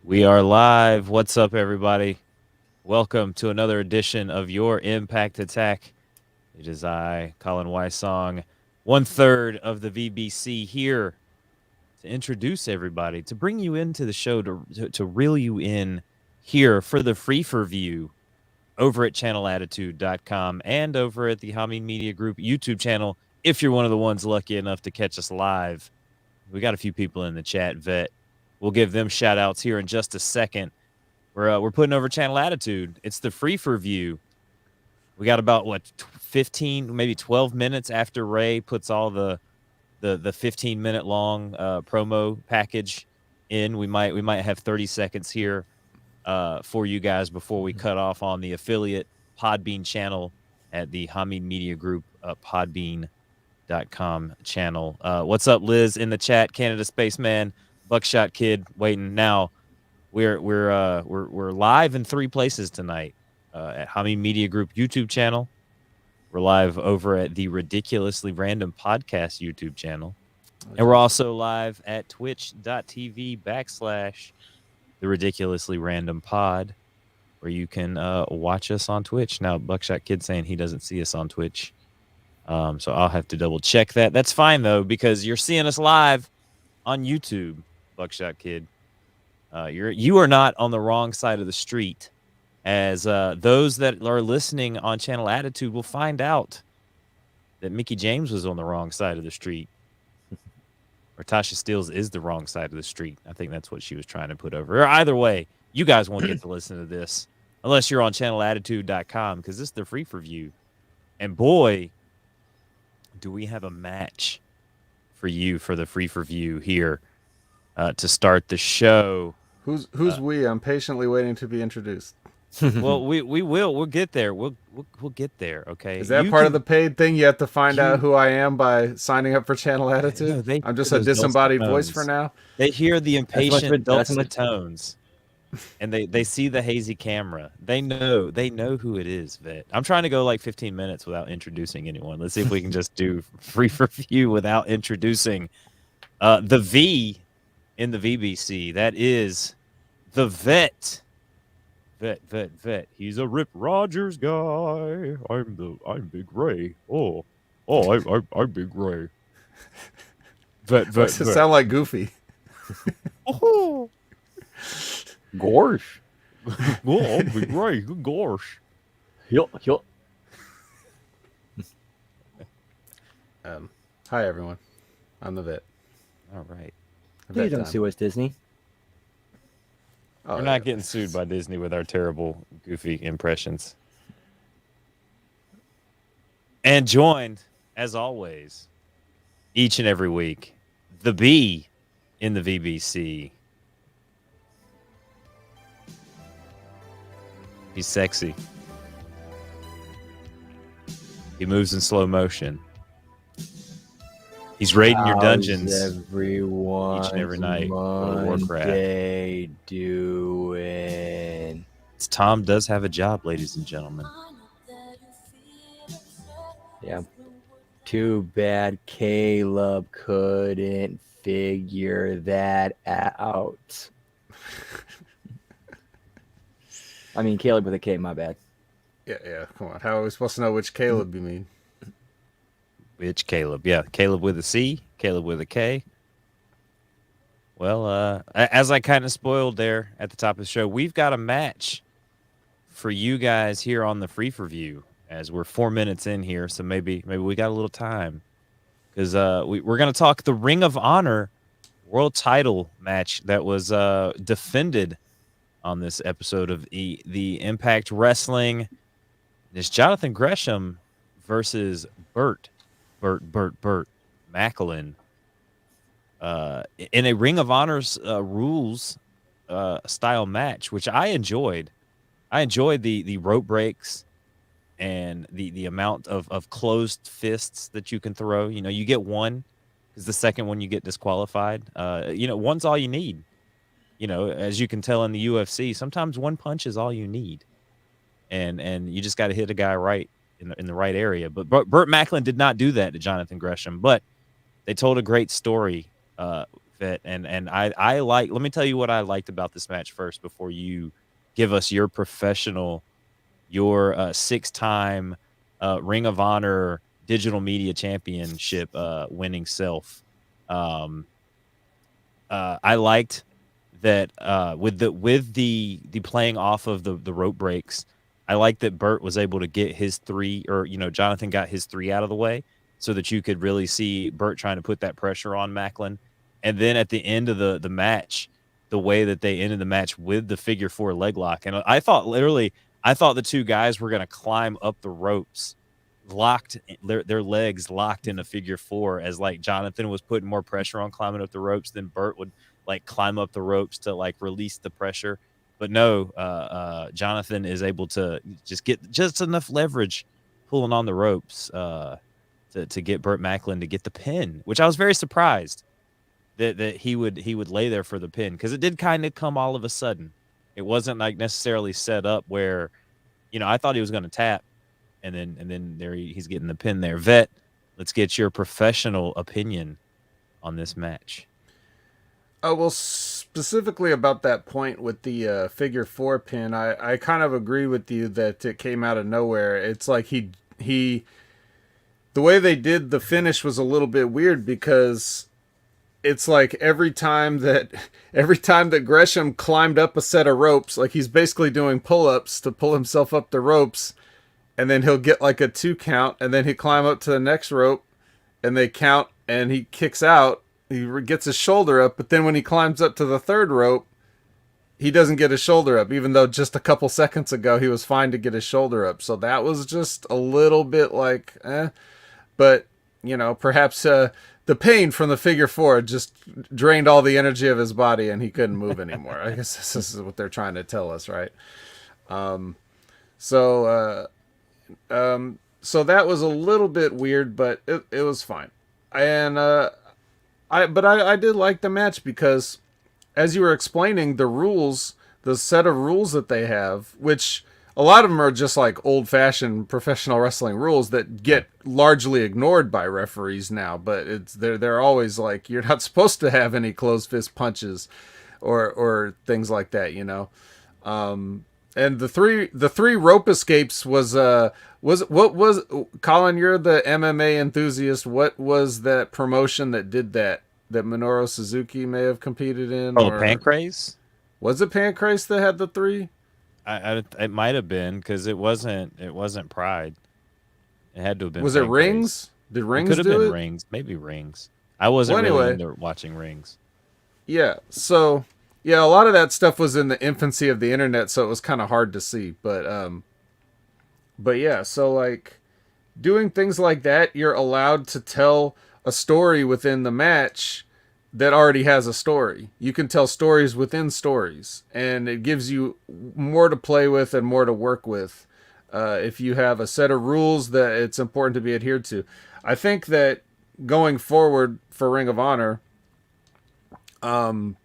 We are live. What's up, everybody? Welcome to another edition of your Impact Attack. It is I, Colin Wysong, 1/3 of the VBC here to introduce everybody, to bring you into the show, to reel you in here for the free-for view over at channelattitude.com and over at the Hamin Media Group YouTube channel. If you're one of the ones lucky enough to catch us live, we got a few people in the chat, Vet. We'll give them shout outs here in just a second. We're putting over Channel Attitude. It's the free for view. We got about 15, maybe 12 minutes after Ray puts all the 15-minute long promo package in. We might have 30 seconds here for you guys before we cut off on the affiliate Podbean channel at the Hamin Media Group Podbean.com channel. What's up, Liz, in the chat? Canada Spaceman, Buckshot Kid, waiting now. We're live in 3 places tonight. At Hamin Media Group YouTube channel. We're live over at the Ridiculously Random Podcast YouTube channel. And we're also live at twitch.tv/the Ridiculously Random Pod, where you can watch us on Twitch. Now, Buckshot Kid saying he doesn't see us on Twitch. So I'll have to double check that. That's fine, though, because you're seeing us live on YouTube, Buckshot Kid. You are not on the wrong side of the street, as those that are listening on Channel Attitude will find out that Mickie James was on the wrong side of the street. Or Tasha Steelz is the wrong side of the street. I think that's what she was trying to put over. Or either way, you guys won't get to listen to this unless you're on channelattitude.com, because this is the free for view. And boy, do we have a match for you for the free for view here to start the show. Who's we? I'm patiently waiting to be introduced. Well, we'll get there. We'll get there. Okay. Is that part of the paid thing? You have to find out who I am by signing up for Channel Attitude. No, I'm just a disembodied voice for now. They hear the impatient dulcet tones, and they see the hazy camera. They know who it is. Vet. I'm trying to go like 15 minutes without introducing anyone. Let's see if we can just do free for view without introducing the V in the VBC. That is the Vet. Vet. He's a Rip Rogers guy. I'm Big Ray. I'm Big Ray. Vet. Does it sound like Goofy? Oh, gosh. Oh, I'm Big Ray. Gosh. Yup. Hi everyone. I'm the Vet. All right. Please don't sue us, Disney. We're not getting sued by Disney with our terrible, goofy impressions. And joined, as always, each and every week, the B in the VBC. He's sexy. He moves in slow motion. He's raiding your dungeons everyone each and every night. World of Warcraft. They doing. Tom does have a job, ladies and gentlemen. Yeah. Too bad Caleb couldn't figure that out. I mean, Caleb with a K, my bad. Yeah. Come on. How are we supposed to know which Caleb you mean? Which Caleb? Yeah, Caleb with a C, Caleb with a K. Well, as I kind of spoiled there at the top of the show, we've got a match for you guys here on the free for view, as we're 4 minutes in here, so maybe we got a little time, because we're going to talk the Ring of Honor World Title match that was defended on this episode of the Impact Wrestling. It's Jonathan Gresham versus Bert Maclin in a Ring of Honor's rules style match, which I enjoyed. I enjoyed the rope breaks and the amount of closed fists that you can throw. You know, you get one, because the second one you get disqualified. One's all you need. You know, as you can tell in the UFC, sometimes one punch is all you need, and you just got to hit a guy right in the right area. But Bert Maclin did not do that to Jonathan Gresham, but they told a great story Vet. And I like, let me tell you what I liked about this match first before you give us your your 6-time Ring of Honor Digital Media Championship winning self. I liked that with the playing off of the rope breaks. I like that Bert was able to get his 3, or Jonathan got his 3 out of the way, so that you could really see Bert trying to put that pressure on Maclin. And then at the end of the match, the way that they ended the match with the figure 4 leg lock, and I thought the two guys were going to climb up the ropes, locked their legs locked in a figure 4, as like Jonathan was putting more pressure on climbing up the ropes, then Bert would like climb up the ropes to like release the pressure. But no, Jonathan is able to just get just enough leverage pulling on the ropes to get Bert Maclin to get the pin, which I was very surprised that he would lay there for the pin, because it did kind of come all of a sudden. It wasn't like necessarily set up where, I thought he was going to tap, and then there he's getting the pin there. Vet, let's get your professional opinion on this match. Oh, well, specifically about that point with the figure 4 pin, I kind of agree with you that it came out of nowhere. It's like the way they did the finish was a little bit weird, because it's like every time that Gresham climbed up a set of ropes, like he's basically doing pull-ups to pull himself up the ropes, and then he'll get like a 2 count, and then he climb up to the next rope, and they count, and he kicks out. He gets his shoulder up, but then when he climbs up to the 3rd rope, he doesn't get his shoulder up, even though just a couple seconds ago he was fine to get his shoulder up. So that was just a little bit like, But, perhaps the pain from the figure 4 just drained all the energy of his body and he couldn't move anymore. I guess this is what they're trying to tell us, right? So that was a little bit weird, but it was fine. And I did like the match, because as you were explaining the rules, the set of rules that they have, which a lot of them are just like old-fashioned professional wrestling rules that get largely ignored by referees now, but they're always like, you're not supposed to have any closed fist punches or things like that, and the three rope escapes was what was Colin, you're the MMA enthusiast. What was that promotion that did that Minoru Suzuki may have competed in? Oh, Pancrase? Was it Pancrase that had the 3? It might have been, because it wasn't Pride. It had to have been. Was Pancrase. It Rings? Did Rings do it? Could have been Rings. Maybe Rings. I wasn't really into watching Rings. Yeah. So yeah, a lot of that stuff was in the infancy of the internet, so it was kind of hard to see. But yeah, so like doing things like that, you're allowed to tell a story within the match that already has a story. You can tell stories within stories, and it gives you more to play with and more to work with if you have a set of rules that it's important to be adhered to. I think that going forward for Ring of Honor, I've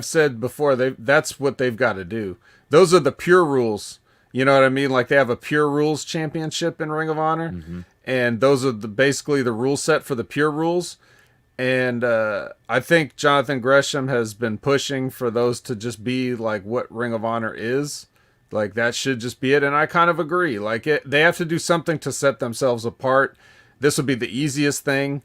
said before, that's what they've got to do. Those are the pure rules. You know what I mean? Like they have a pure rules championship in Ring of Honor, and those are basically the rule set for the pure rules. And I think Jonathan Gresham has been pushing for those to just be like what Ring of Honor is. Like that should just be it. And I kind of agree. Like they have to do something to set themselves apart. This would be the easiest thing.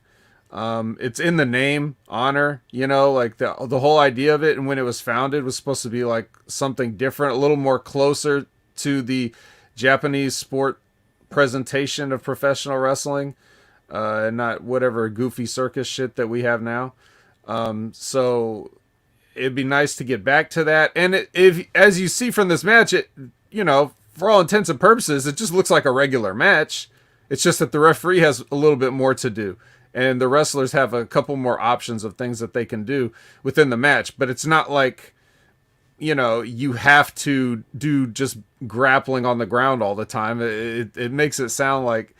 It's in the name, honor, like the whole idea of it. And when it was founded was supposed to be like something different, a little more closer to the Japanese sport presentation of professional wrestling. And not whatever goofy circus shit that we have now. So it'd be nice to get back to that. And if, as you see from this match, it, for all intents and purposes, it just looks like a regular match. It's just that the referee has a little bit more to do. And the wrestlers have a couple more options of things that they can do within the match. But it's not like, you have to do just grappling on the ground all the time. It makes it sound like,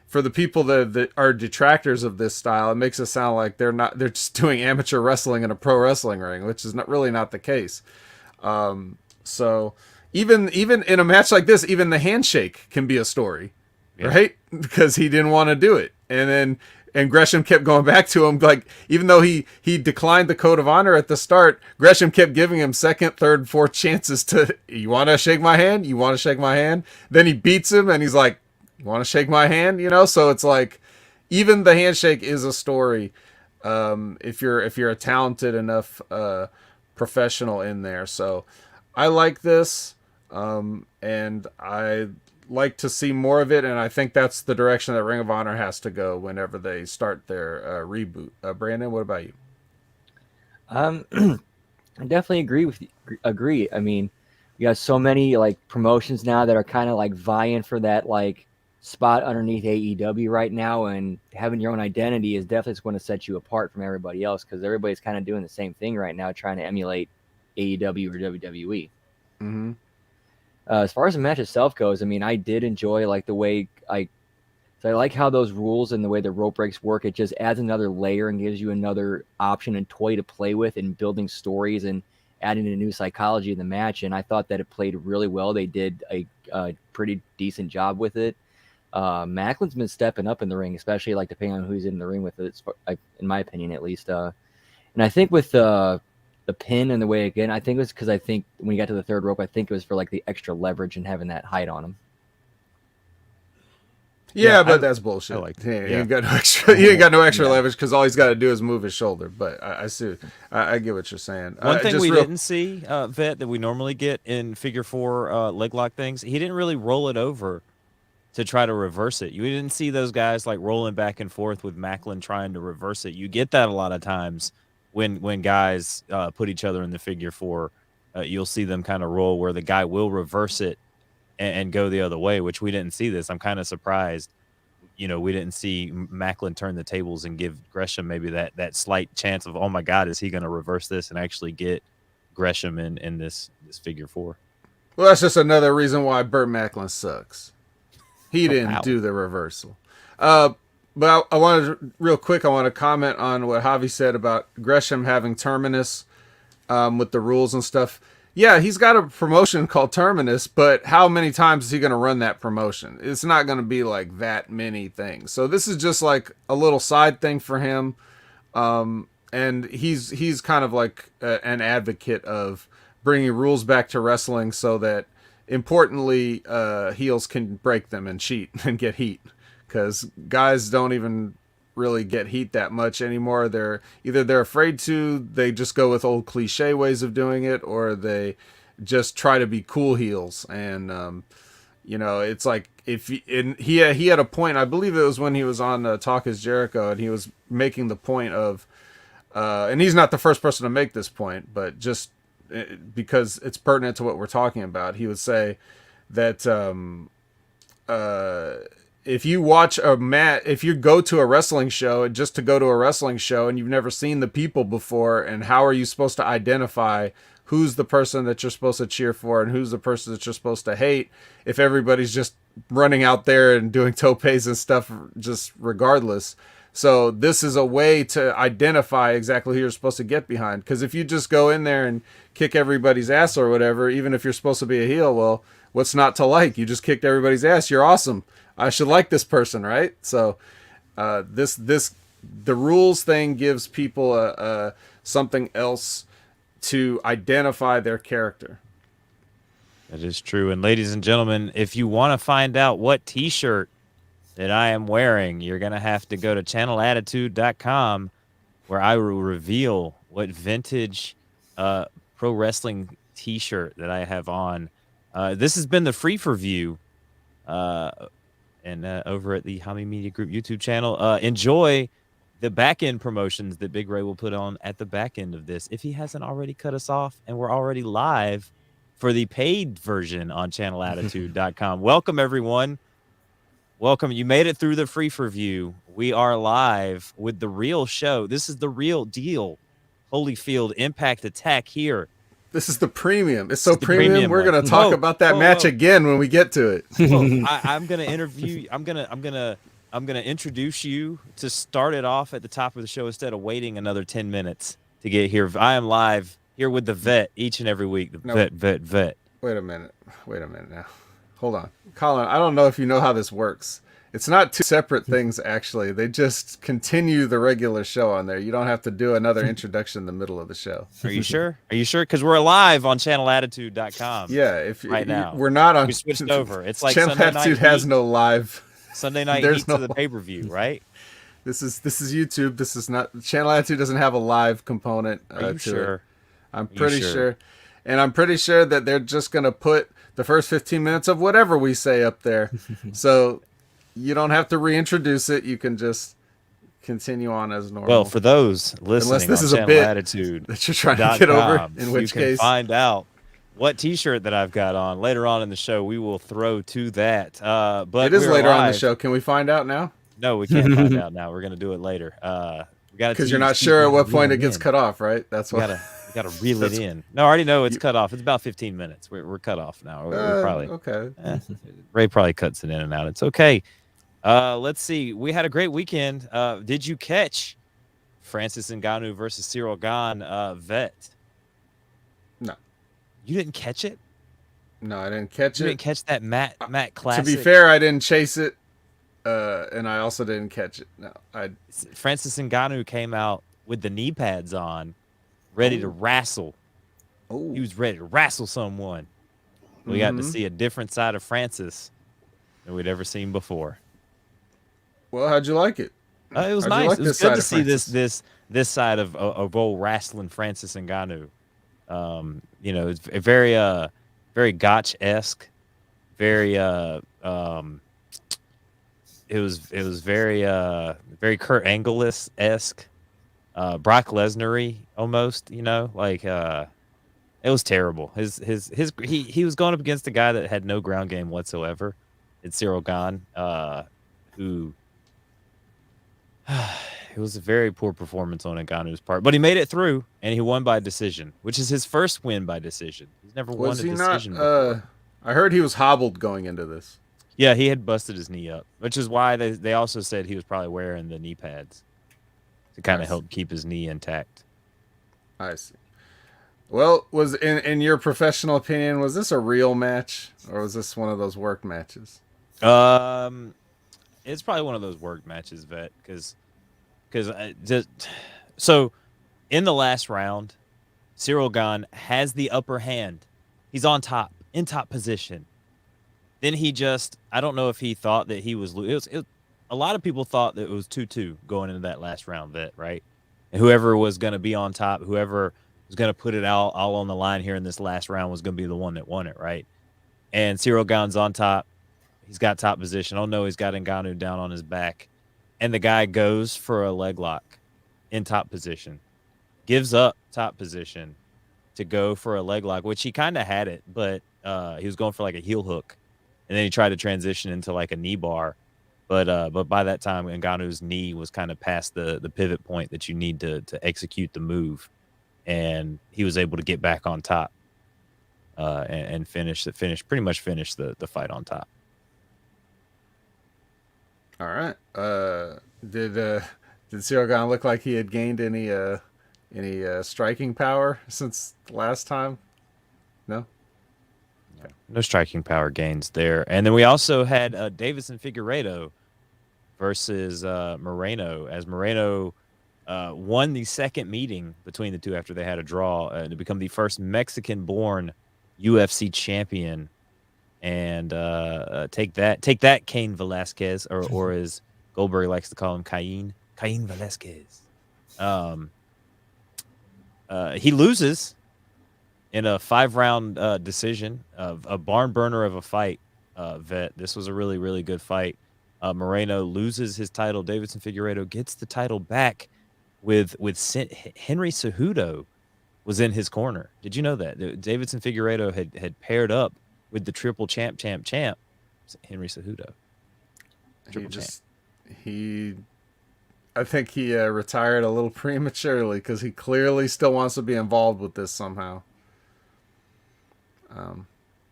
for the people that are detractors of this style, it makes it sound like they're just doing amateur wrestling in a pro wrestling ring, which is really not the case. So even in a match like this, even the handshake can be a story, right? Because he didn't want to do it. And then And Gresham kept going back to him, like, even though he declined the code of honor at the start, Gresham kept giving him second, third, fourth chances to, you want to shake my hand? You want to shake my hand? Then he beats him and he's like, you want to shake my hand? You know, so it's like, even the handshake is a story. If you're a talented enough professional in there. So I like this, and I like to see more of it, and I think that's the direction that Ring of Honor has to go whenever they start their reboot. Brandon, what about you? I definitely agree. I mean, you got so many like promotions now that are kind of like vying for that like spot underneath AEW right now, and having your own identity is definitely going to set you apart from everybody else, because everybody's kind of doing the same thing right now, trying to emulate AEW or WWE. Mm-hmm. As far as the match itself goes, I mean, I did enjoy like the way I like how those rules and the way the rope breaks work. It just adds another layer and gives you another option and toy to play with in building stories and adding a new psychology in the match. And I thought that it played really well. They did a pretty decent job with it. Maclin's been stepping up in the ring, especially like depending on who's in the ring with it, in my opinion, at least. And I think with the pin and the way again, I think it was because I think when you got to the third rope, I think it was for like the extra leverage and having that height on him. Yeah, but that's bullshit. You ain't got no extra leverage because all he's got to do is move his shoulder. But I see, I get what you're saying. One thing we didn't see, Vet, that we normally get in figure 4 leg lock things, he didn't really roll it over to try to reverse it. You didn't see those guys like rolling back and forth with Maclin trying to reverse it. You get that a lot of times when guys put each other in the figure 4. You'll see them kind of roll where the guy will reverse it and go the other way, which we didn't see this. I'm kind of surprised. You know, we didn't see Maclin turn the tables and give Gresham maybe that slight chance of, oh my God, is he going to reverse this and actually get Gresham in this figure 4? Well, that's just another reason why Bert Maclin sucks. He didn't do the reversal. But I wanted real quick, I want to comment on what Javi said about Gresham having Terminus with the rules and stuff. Yeah, he's got a promotion called Terminus, but how many times is he going to run that promotion? It's not going to be like that many things. So this is just like a little side thing for him. And he's kind of like an advocate of bringing rules back to wrestling so that, importantly, heels can break them and cheat and get heat. Because guys don't even really get heat that much anymore. They're afraid to, they just go with old cliche ways of doing it, or they just try to be cool heels. And you know, it's like he had a point, I believe it was when he was on Talk Is Jericho, and he was making the point of and he's not the first person to make this point, but just because it's pertinent to what we're talking about, he would say that if you watch if you go to a wrestling show just to go to a wrestling show and you've never seen the people before, and how are you supposed to identify who's the person that you're supposed to cheer for and who's the person that you're supposed to hate if everybody's just running out there and doing topes and stuff just regardless? So this is a way to identify exactly who you're supposed to get behind. Because if you just go in there and kick everybody's ass or whatever, even if you're supposed to be a heel, well, what's not to like? You just kicked everybody's ass. You're awesome. I should like this person, right? So the rules thing gives people something else to identify their character. That is true. And ladies and gentlemen, if you want to find out what t-shirt that I am wearing, you're going to have to go to channelattitude.com, where I will reveal what vintage pro wrestling t-shirt that I have on. This has been the Free for View. And over at the Hamin Media Group YouTube channel. Enjoy the back-end promotions that Big Ray will put on at the back end of this, if he hasn't already cut us off, and we're already live for the paid version on channelattitude.com. Welcome, everyone. Welcome. You made it through the Free for View. We are live with the real show. This is the real deal. Holyfield Impact Attack here. This is the premium. It's so premium. We're going to talk about that match again when we get to it. I'm going to interview. I'm going to introduce you to start it off at the top of the show instead of waiting another 10 minutes to get here. I am live here with the Vet each and every week. Vet. Wait a minute now. Hold on. Colin, I don't know if you know how this works. It's not two separate things, actually. They just continue the regular show on there. You don't have to do another introduction in the middle of the show. Are you sure? Are you sure? Because we're live on channelattitude.com. Yeah, right now we're not on. We switched over. It's like Channel Sunday Attitude night has Heat. no live. Sunday night There's Heat no to the pay-per-view, right? This is YouTube. This is not Channel Attitude. Doesn't have a live component. Are you to sure? it. I'm pretty sure, and I'm pretty sure that they're just gonna put the first 15 minutes of whatever we say up there, so you don't have to reintroduce it. You can just continue on as normal. Well, for those listening, unless this on is a Channel bit Attitude that you're trying to get over, in which you can case find out what T-shirt that I've got on later on in the show. We will throw to that. But it is later on the live. show. Can we find out now? No, we can't find out now. We're gonna do it later. We got because you're not sure at what point it gets cut off, right? That's what. We gotta reel it in. No, I already know it's cut off. It's about 15 minutes. We're cut off now. We're probably okay. Ray probably cuts it in and out. It's okay. Let's see. We had a great weekend. Did you catch Francis Ngannou versus Cyril Gane, vet? No. You didn't catch it? No, I didn't catch it. You didn't catch that Matt classic? To be fair, I didn't chase it, and I also didn't catch it. No, Francis Ngannou came out with the knee pads on, ready to wrestle. Oh. He was ready to wrestle someone. We got to see a different side of Francis than we'd ever seen before. Well, how'd you like it? It was nice. It was good to see this side of old wrestling Francis Ngannou. You know, it's very Gotch-esque, very it was very Kurt Angle-esque, Brock Lesnar-y almost, you know, like it was terrible. He was going up against a guy that had no ground game whatsoever. It's Cyril Gane, who it was a very poor performance on Ngannou's part, but he made it through and he won by decision, which is his first win by decision. He's never won a decision before. I heard he was hobbled going into this. Yeah, he had busted his knee up, which is why they also said he was probably wearing the knee pads to kind of help keep his knee intact. I see. Well, was in your professional opinion, was this a real match or was this one of those work matches? It's probably one of those work matches, vet, because so in the last round, Cyril Gane has the upper hand. He's on top, in top position. Then he I don't know if he thought that he was a lot of people thought that it was 2-2 going into that last round, vet, right? And whoever was going to be on top, whoever was going to put it all on the line here in this last round was going to be the one that won it, right? And Cyril Gane's on top. He's got top position. Oh, no, he's got Ngannou down on his back. And the guy goes for a leg lock in top position. Gives up top position to go for a leg lock, which he kind of had it, but he was going for like a heel hook. And then he tried to transition into like a knee bar. But by that time, Ngannou's knee was kind of past the pivot point that you need to execute the move. And he was able to get back on top and pretty much finish the fight on top. All right. Did Cyril Gane look like he had gained any striking power since last time? No. Okay. No striking power gains there. And then we also had Deiveson Figueiredo versus Moreno, as Moreno won the second meeting between the two after they had a draw to become the first Mexican-born UFC champion. And take that, Cain Velasquez, or as Goldberg likes to call him, Cain Velasquez. He loses in a 5-round decision of a barn burner of a fight. Vet, this was a really, really good fight. Moreno loses his title. Deiveson Figueiredo gets the title back with Henry Cejudo was in his corner. Did you know that Deiveson Figueiredo had paired up with the triple champ, Henry Cejudo? I think he retired a little prematurely because he clearly still wants to be involved with this somehow.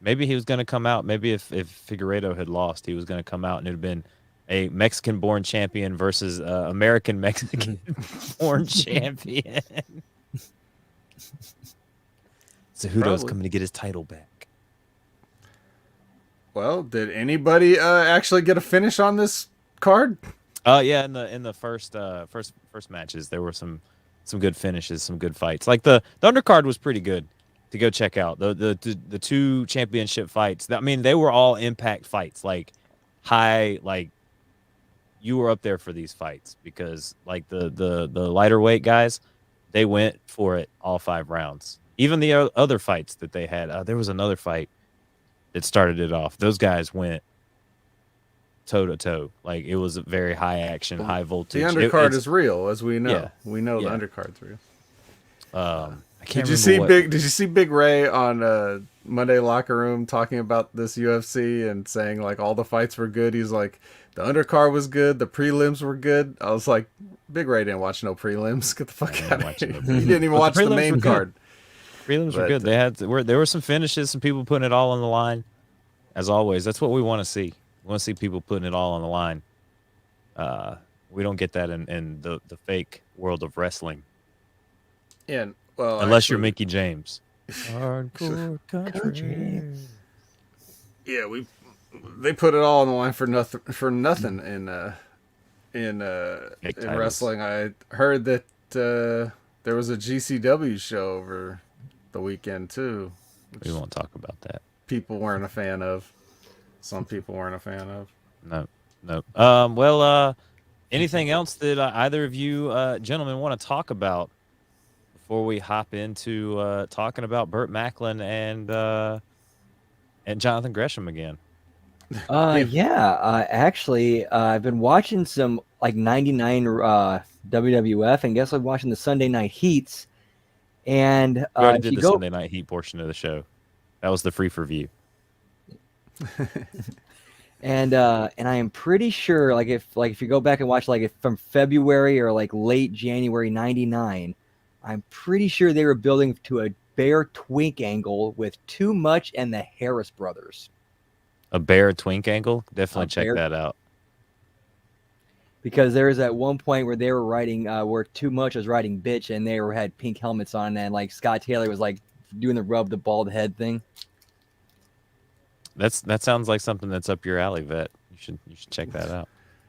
Maybe he was going to come out. Maybe if Figueiredo had lost, he was going to come out and it would have been a Mexican-born champion versus American Mexican-born champion. Cejudo's coming to get his title back. Well, did anybody actually get a finish on this card? Yeah, in the first matches, there were some good finishes, some good fights. Like the undercard was pretty good to go check out. The two championship fights. I mean, they were all Impact fights. Like high, like you were up there for these fights because like the lighter weight guys, they went for it all 5 rounds. Even the other fights that they had, there was another fight that started it off. Those guys went toe to toe. Like it was a very high action, high voltage. The undercard is real, as we know. Yeah, we know the undercard's real. I can't Did you see Big Ray on Monday Locker Room talking about this UFC and saying like all the fights were good? He's like, the undercard was good, the prelims were good. I was like, Big Ray didn't watch no prelims. Get the fuck out of here. He didn't even watch the main card. Prelims were good. There were some finishes, some people putting it all on the line. As always, that's what we want to see. We want to see people putting it all on the line. We don't get that in the fake world of wrestling. And well, unless you're Mickie James. Hardcore country. Yeah, they put it all on the line for nothing in wrestling. I heard that there was a GCW show over the weekend too. We won't talk about that. People weren't a fan of. Some people weren't a fan of. No. Well, anything else that either of you gentlemen want to talk about before we hop into talking about Bert Maclin and Jonathan Gresham again? Actually, I've been watching some like 99 WWF, and guess I'm watching the Sunday Night Heats. And we already did the Sunday Night Heat portion of the show. That was the free for view. And I am pretty sure if you go back and watch if from February or like late January '99, I'm pretty sure they were building to a Bear Twink angle with Too Much and the Harris Brothers. A Bear Twink angle? Definitely check that out. Because there was at one point where they were writing where Too Much was writing bitch, and they had pink helmets on, and like Scott Taylor was like doing the rub the bald head thing. That sounds like something that's up your alley, Vet. You should check that out.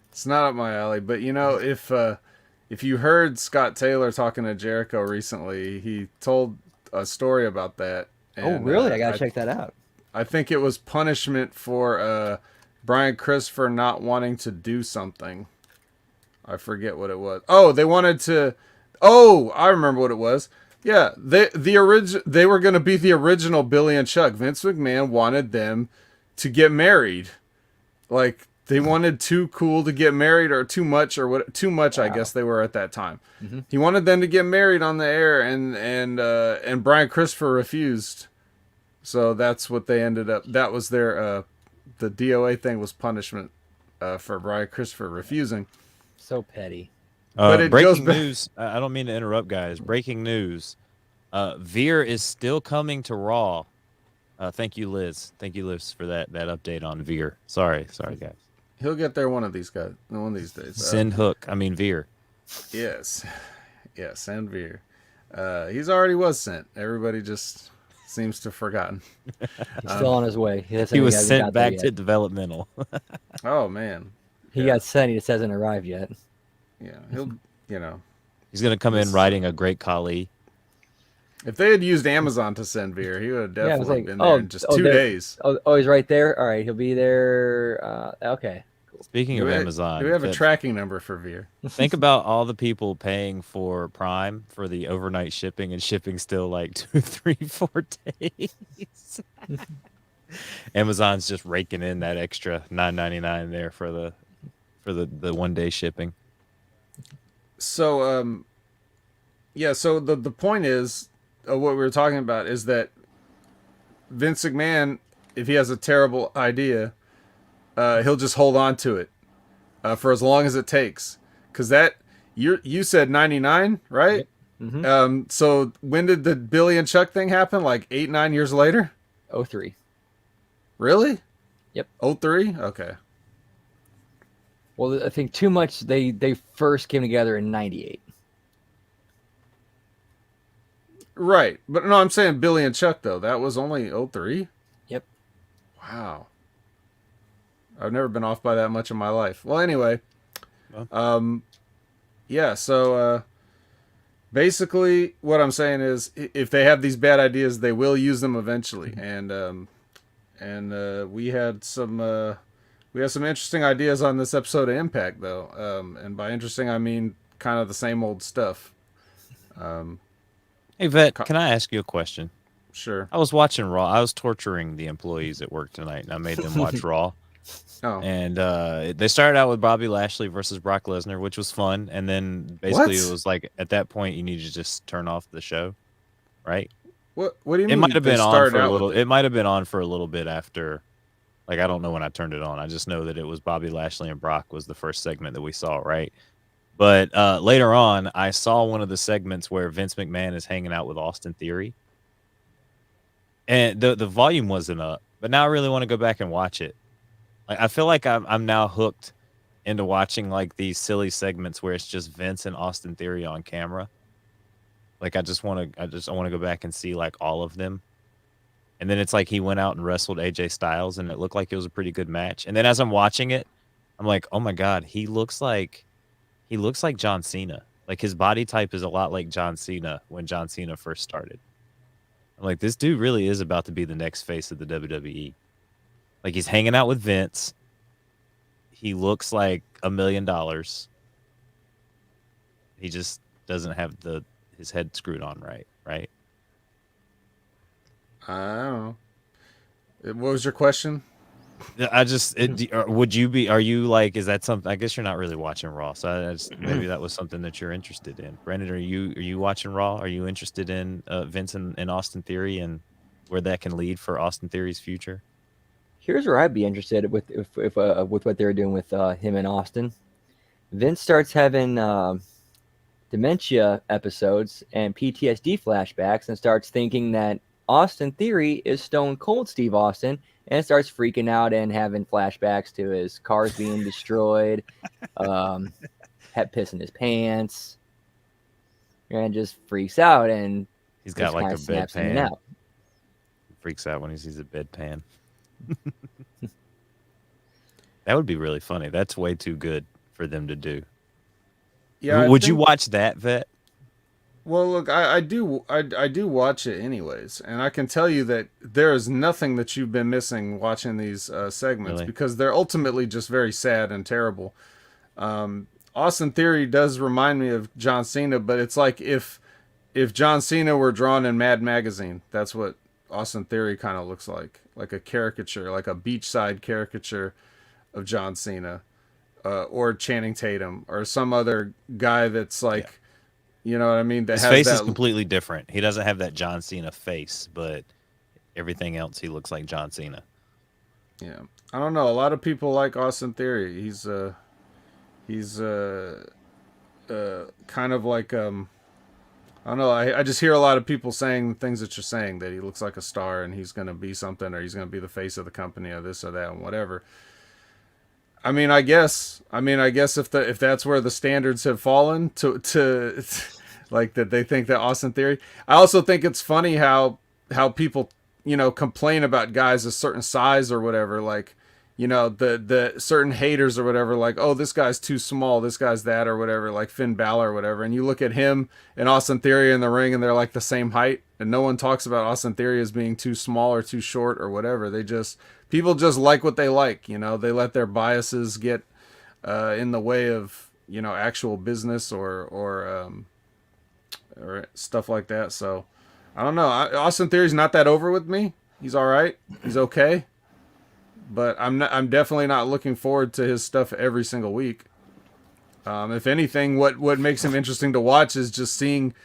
It's not up my alley, but if you heard Scott Taylor talking to Jericho recently, he told a story about that. And, really? I gotta check that out. I think it was punishment for Brian Christopher not wanting to do something. I forget what it was. Oh, they wanted to. Oh, I remember what it was. Yeah, they were going to be the original Billy and Chuck. Vince McMahon wanted them to get married. Like they wanted Too Cool to get married, or Too Much, or what? Too Much, wow. I guess they were at that time. Mm-hmm. He wanted them to get married on the air, and Brian Christopher refused. So that's what they ended up. That was their the DOA thing was punishment for Brian Christopher refusing. So petty. But breaking news. I don't mean to interrupt, guys. Breaking news. Veer is still coming to Raw. Thank you, Liz. Thank you, Liz, for that update on Veer. Sorry, guys. He'll get there one of these days. Send Hook. I mean Veer. Yes, send Veer. He's already was sent. Everybody just seems to have forgotten. He's still on his way. He was sent back to developmental. Oh man, he got sent. He just hasn't arrived yet. Yeah, he'll, he's going to come in riding a great Kali. If they had used Amazon to send Veer, he would have definitely been there in just 2 days. Oh, he's right there? All right, he'll be there. Okay. Cool. Speaking of Amazon. Do we have a tracking number for Veer? Think about all the people paying for Prime for the overnight shipping, and shipping still like 2, 3, 4 days. Amazon's just raking in that extra $9.99 there for the 1 day shipping. So, so the point is, what we were talking about is that Vince McMahon, if he has a terrible idea, he'll just hold on to it for as long as it takes. Because you said 99, right? Mm-hmm. So when did the Billy and Chuck thing happen? Like 8-9 years later? 03. Really? Yep. 03? Okay. Well, I think Too Much, they first came together in 98. Right. But no, I'm saying Billy and Chuck, though. That was only 03? Yep. Wow. I've never been off by that much in my life. Well, anyway, yeah. So basically, what I'm saying is, if they have these bad ideas, they will use them eventually. And we had some interesting ideas on this episode of Impact, though. And by interesting, I mean kind of the same old stuff. Hey, Vet, can I ask you a question? Sure. I was watching Raw. I was torturing the employees at work tonight, and I made them watch Raw. Oh. And they started out with Bobby Lashley versus Brock Lesnar, which was fun. And then basically it was like, at that point, you need to just turn off the show, right? What do you mean? It might have been on for a little. It might have been on for a little bit after. Like, I don't know when I turned it on. I just know that it was Bobby Lashley and Brock was the first segment that we saw, right? But later on, I saw one of the segments where Vince McMahon is hanging out with Austin Theory. And the volume wasn't up. But now I really want to go back and watch it. Like, I feel like I'm now hooked into watching like these silly segments where it's just Vince and Austin Theory on camera. Like, I want to go back and see like all of them. And then it's like he went out and wrestled AJ Styles, and it looked like it was a pretty good match. And then as I'm watching it, I'm like, oh my God, he looks like John Cena. Like, his body type is a lot like John Cena when John Cena first started. I'm like, this dude really is about to be the next face of the WWE. Like, he's hanging out with Vince. He looks like $1 million. He just doesn't have his head screwed on right? I don't know. What was your question? Would you be? Are you like? Is that something? I guess you're not really watching Raw, so maybe that was something that you're interested in. Brandon, are you watching Raw? Are you interested in Vince and Austin Theory and where that can lead for Austin Theory's future? Here's where I'd be interested with what they were doing with him and Austin. Vince starts having dementia episodes and PTSD flashbacks, and starts thinking that Austin Theory is Stone Cold Steve Austin, and starts freaking out and having flashbacks to his cars being destroyed, pissing his pants, and just freaks out, and he's got like a bedpan. Freaks out when he sees a bedpan. That would be really funny. That's way too good for them to do. Yeah, would you watch that, Vet? Well, look, I do watch it anyways, and I can tell you that there is nothing that you've been missing watching these segments, really? Because they're ultimately just very sad and terrible. Austin Theory does remind me of John Cena, but it's like if John Cena were drawn in Mad Magazine, that's what Austin Theory kind of looks like a caricature, like a beachside caricature of John Cena, or Channing Tatum, or some other guy that's like. Yeah. You know what I mean? His face is completely different. He doesn't have that John Cena face, but everything else, he looks like John Cena. Yeah, I don't know. A lot of people like Austin Theory. He's kind of like I don't know. I just hear a lot of people saying things that you're saying, that he looks like a star and he's going to be something, or he's going to be the face of the company, or this or that and whatever. I mean, I guess if that's where the standards have fallen to like that, they think that Austin Theory. I also think it's funny how people, complain about guys a certain size or whatever, like, the certain haters or whatever, like, oh, this guy's too small, this guy's that or whatever, like Finn Balor or whatever. And you look at him and Austin Theory in the ring and they're like the same height, and no one talks about Austin Theory as being too small or too short or whatever. People just like what they like, they let their biases get in the way of, actual business or stuff like that. So I don't know. Austin Theory's not that over with me. He's all right. He's okay. But I'm definitely not looking forward to his stuff every single week. If anything, what makes him interesting to watch is just seeing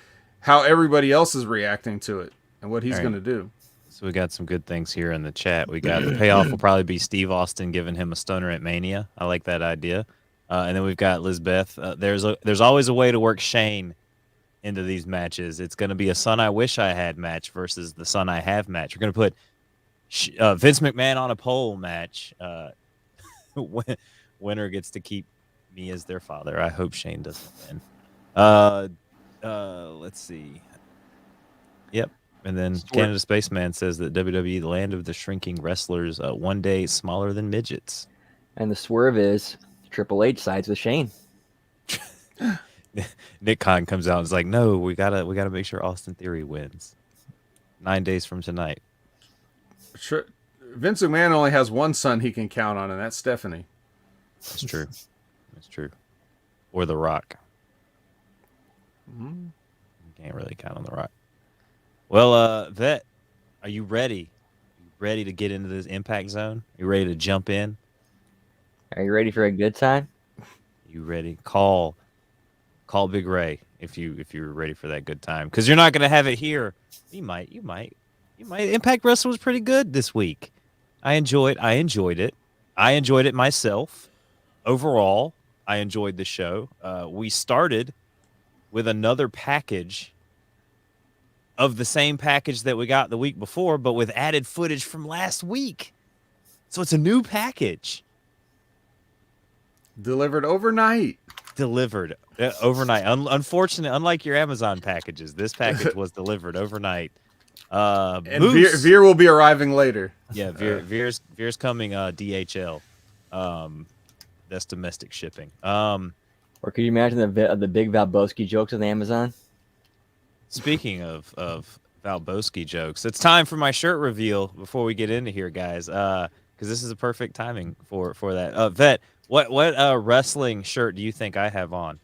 how everybody else is reacting to it and what he's going to do. So we got some good things here in the chat. We got the payoff will probably be Steve Austin giving him a stunner at Mania. I like that idea. And then we've got Lizbeth. There's always a way to work Shane into these matches. It's going to be a son I wish I had match versus the son I have match. We're going to put Vince McMahon on a pole match. Winner gets to keep me as their father. I hope Shane doesn't win. Let's see. Yep. And then Canada Spaceman says that WWE, the land of the shrinking wrestlers, one day smaller than midgets. And the swerve is Triple H sides with Shane. Nick Khan comes out and is like, "No, we gotta make sure Austin Theory wins 9 days from tonight." Vince McMahon only has one son he can count on, and that's Stephanie. That's true. That's true. Or The Rock. Mm-hmm. You can't really count on The Rock. Well, Vet, are you ready? Ready to get into this Impact Zone? You ready to jump in? Are you ready for a good time? You ready? Call Big Ray if you're ready for that good time, because you're not gonna have it here. You might. Impact Wrestling was pretty good this week. I enjoyed it. I enjoyed it myself. Overall, I enjoyed the show. We started with another package of the same package that we got the week before, but with added footage from last week. So it's a new package. Delivered overnight. Unfortunately, unlike your Amazon packages, this package was delivered overnight. And Veer will be arriving later. Yeah, Veer's coming DHL. That's domestic shipping. Or could you imagine the big Valboski jokes on Amazon? Speaking of Valboski jokes, it's time for my shirt reveal before we get into here, guys. Because this is a perfect timing for that. Vet, what wrestling shirt do you think I have on?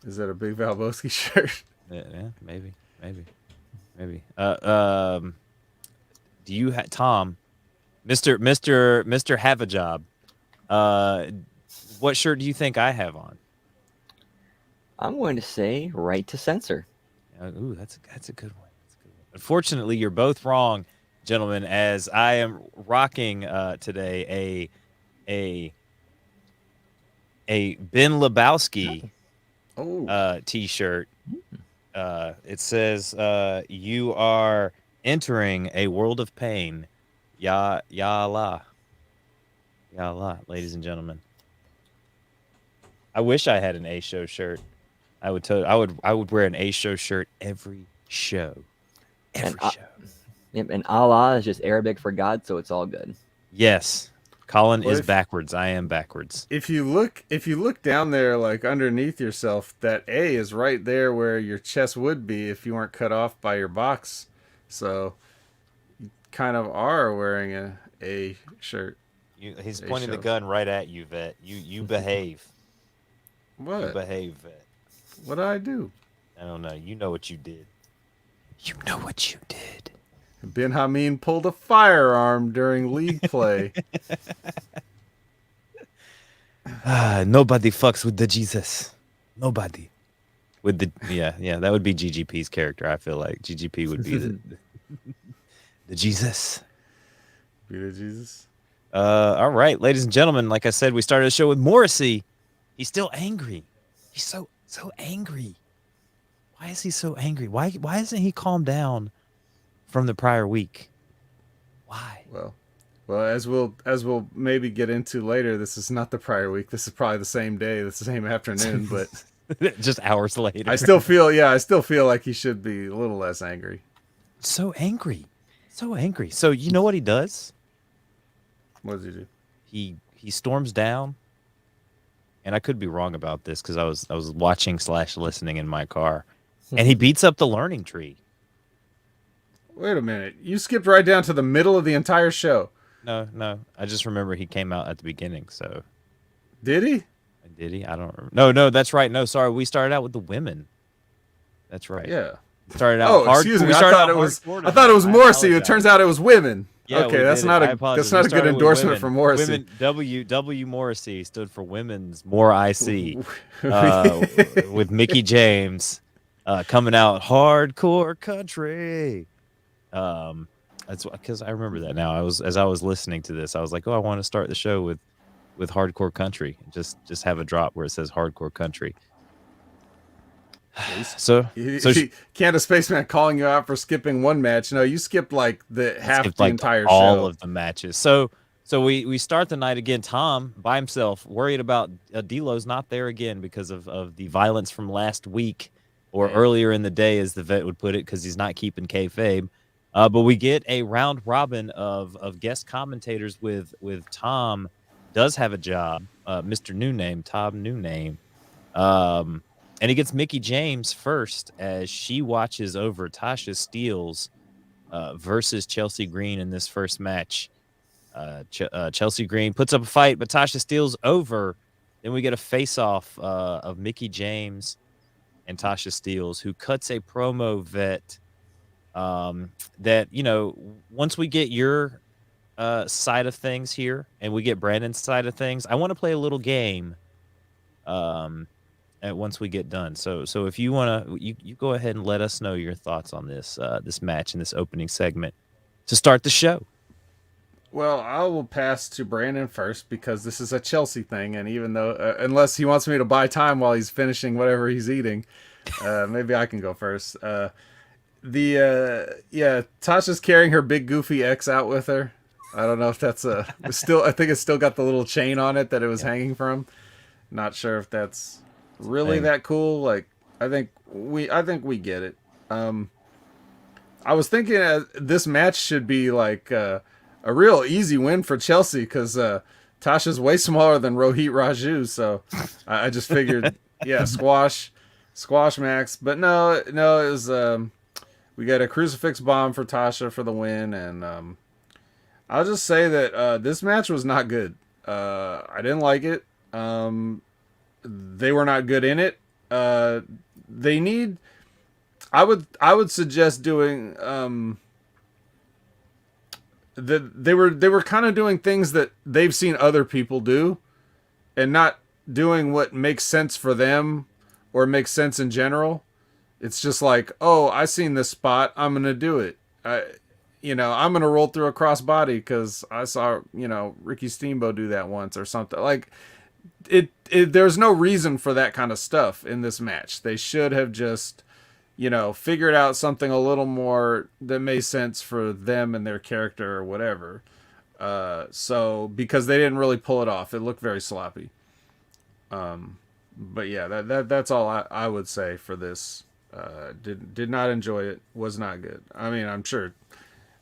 Is that a big Valboski shirt? Yeah, maybe. Do you have Tom, Mr. Have a Job? What shirt do you think I have on? I'm going to say Right to Censor. Ooh, that's a good one. Unfortunately, you're both wrong, gentlemen, as I am rocking today a Ben Lebowski t-shirt. It says you are entering a world of pain. Ya Allah, ladies and gentlemen. I wish I had an A Show shirt. I would wear an A Show shirt every show. Every show. Yep, and Allah is just Arabic for God, so it's all good. Yes. Colin is backwards. I am backwards. If you look down there, like underneath yourself, that A is right there where your chest would be if you weren't cut off by your box. So you kind of are wearing a A shirt. He's pointing the gun right at you, Vet. You behave. What? You behave, Vet. What did I do? I don't know. You know what you did. You know what you did. Ben Hamin pulled a firearm during league play. Nobody fucks with the Jesus. Nobody. With the that would be GGP's character. I feel like GGP would be the Jesus. Be the Jesus. All right, ladies and gentlemen. Like I said, we started the show with Morrisey. He's still angry. He's so angry. Why is he so angry? Why hasn't he calmed down from the prior week? Why? Well, as we'll maybe get into later, this is not the prior week. This is probably the same day, the same afternoon, but just hours later. I still feel like he should be a little less angry. So angry. So you know what he does? What does he do? He storms down, and I could be wrong about this because I was watching / listening in my car, and he beats up the learning tree. Wait a minute. You skipped right down to the middle of the entire show. No. I just remember he came out at the beginning, so. Did he? Did he? I don't remember. No, that's right. No, sorry. We started out with the women. That's right. Yeah. Started out hard. Excuse me. I thought it was Morrisey. It turns out it was women. Yeah, okay, that's not a good endorsement for Morrisey. W Morrisey stood for Women's More IC. With Mickie James coming out hardcore country. That's because I remember that now. As I was listening to this, I was like, oh, I want to start the show with hardcore country. Just have a drop where it says hardcore country. Candace Spaceman calling you out for skipping one match. No, you skipped like the entire show. All of the matches. So we start the night again. Tom by himself, worried about D'Lo's not there again because of the violence from last week or earlier in the day, as the vet would put it, because he's not keeping kayfabe. But we get a round robin of guest commentators with Tom does have a job, Mr. New Name, Tom New Name. And he gets Mickie James first as she watches over Tasha Steelz versus Chelsea Green in this first match. Chelsea Green puts up a fight, but Tasha Steelz over. Then we get a face-off of Mickie James and Tasha Steelz, who cuts a promo that, you know, once we get your side of things here and we get Brandon's side of things, I want to play a little game once we get done. So if you want to, you go ahead and let us know your thoughts on this this match and this opening segment to start the show. Well, I will pass to Brandon first because this is a Chelsea thing, and even though unless he wants me to buy time while he's finishing whatever he's eating, maybe I can go first. Tasha's carrying her big goofy X out with her. I don't know if that's still. I think it's still got the little chain on it that it was hanging from. Not sure if that's really that cool. Like, I think we get it. I was thinking this match should be like a real easy win for Chelsea because Tasha's way smaller than Rohit Raju, so I just figured, squash Max. But no, it was we got a crucifix bomb for Tasha for the win, and I'll just say that this match was not good. I didn't like it. They were not good in it. They need. I would suggest doing. They were kind of doing things that they've seen other people do, and not doing what makes sense for them or makes sense in general. It's just like, oh, I seen this spot, I'm gonna do it. I'm gonna roll through a crossbody because I saw Ricky Steamboat do that once or something. Like there's no reason for that kind of stuff in this match. They should have just figured out something a little more that made sense for them and their character or whatever. So because they didn't really pull it off, it looked very sloppy. But yeah, that's all I would say for this. Did not enjoy it. Was not good. I mean, I'm sure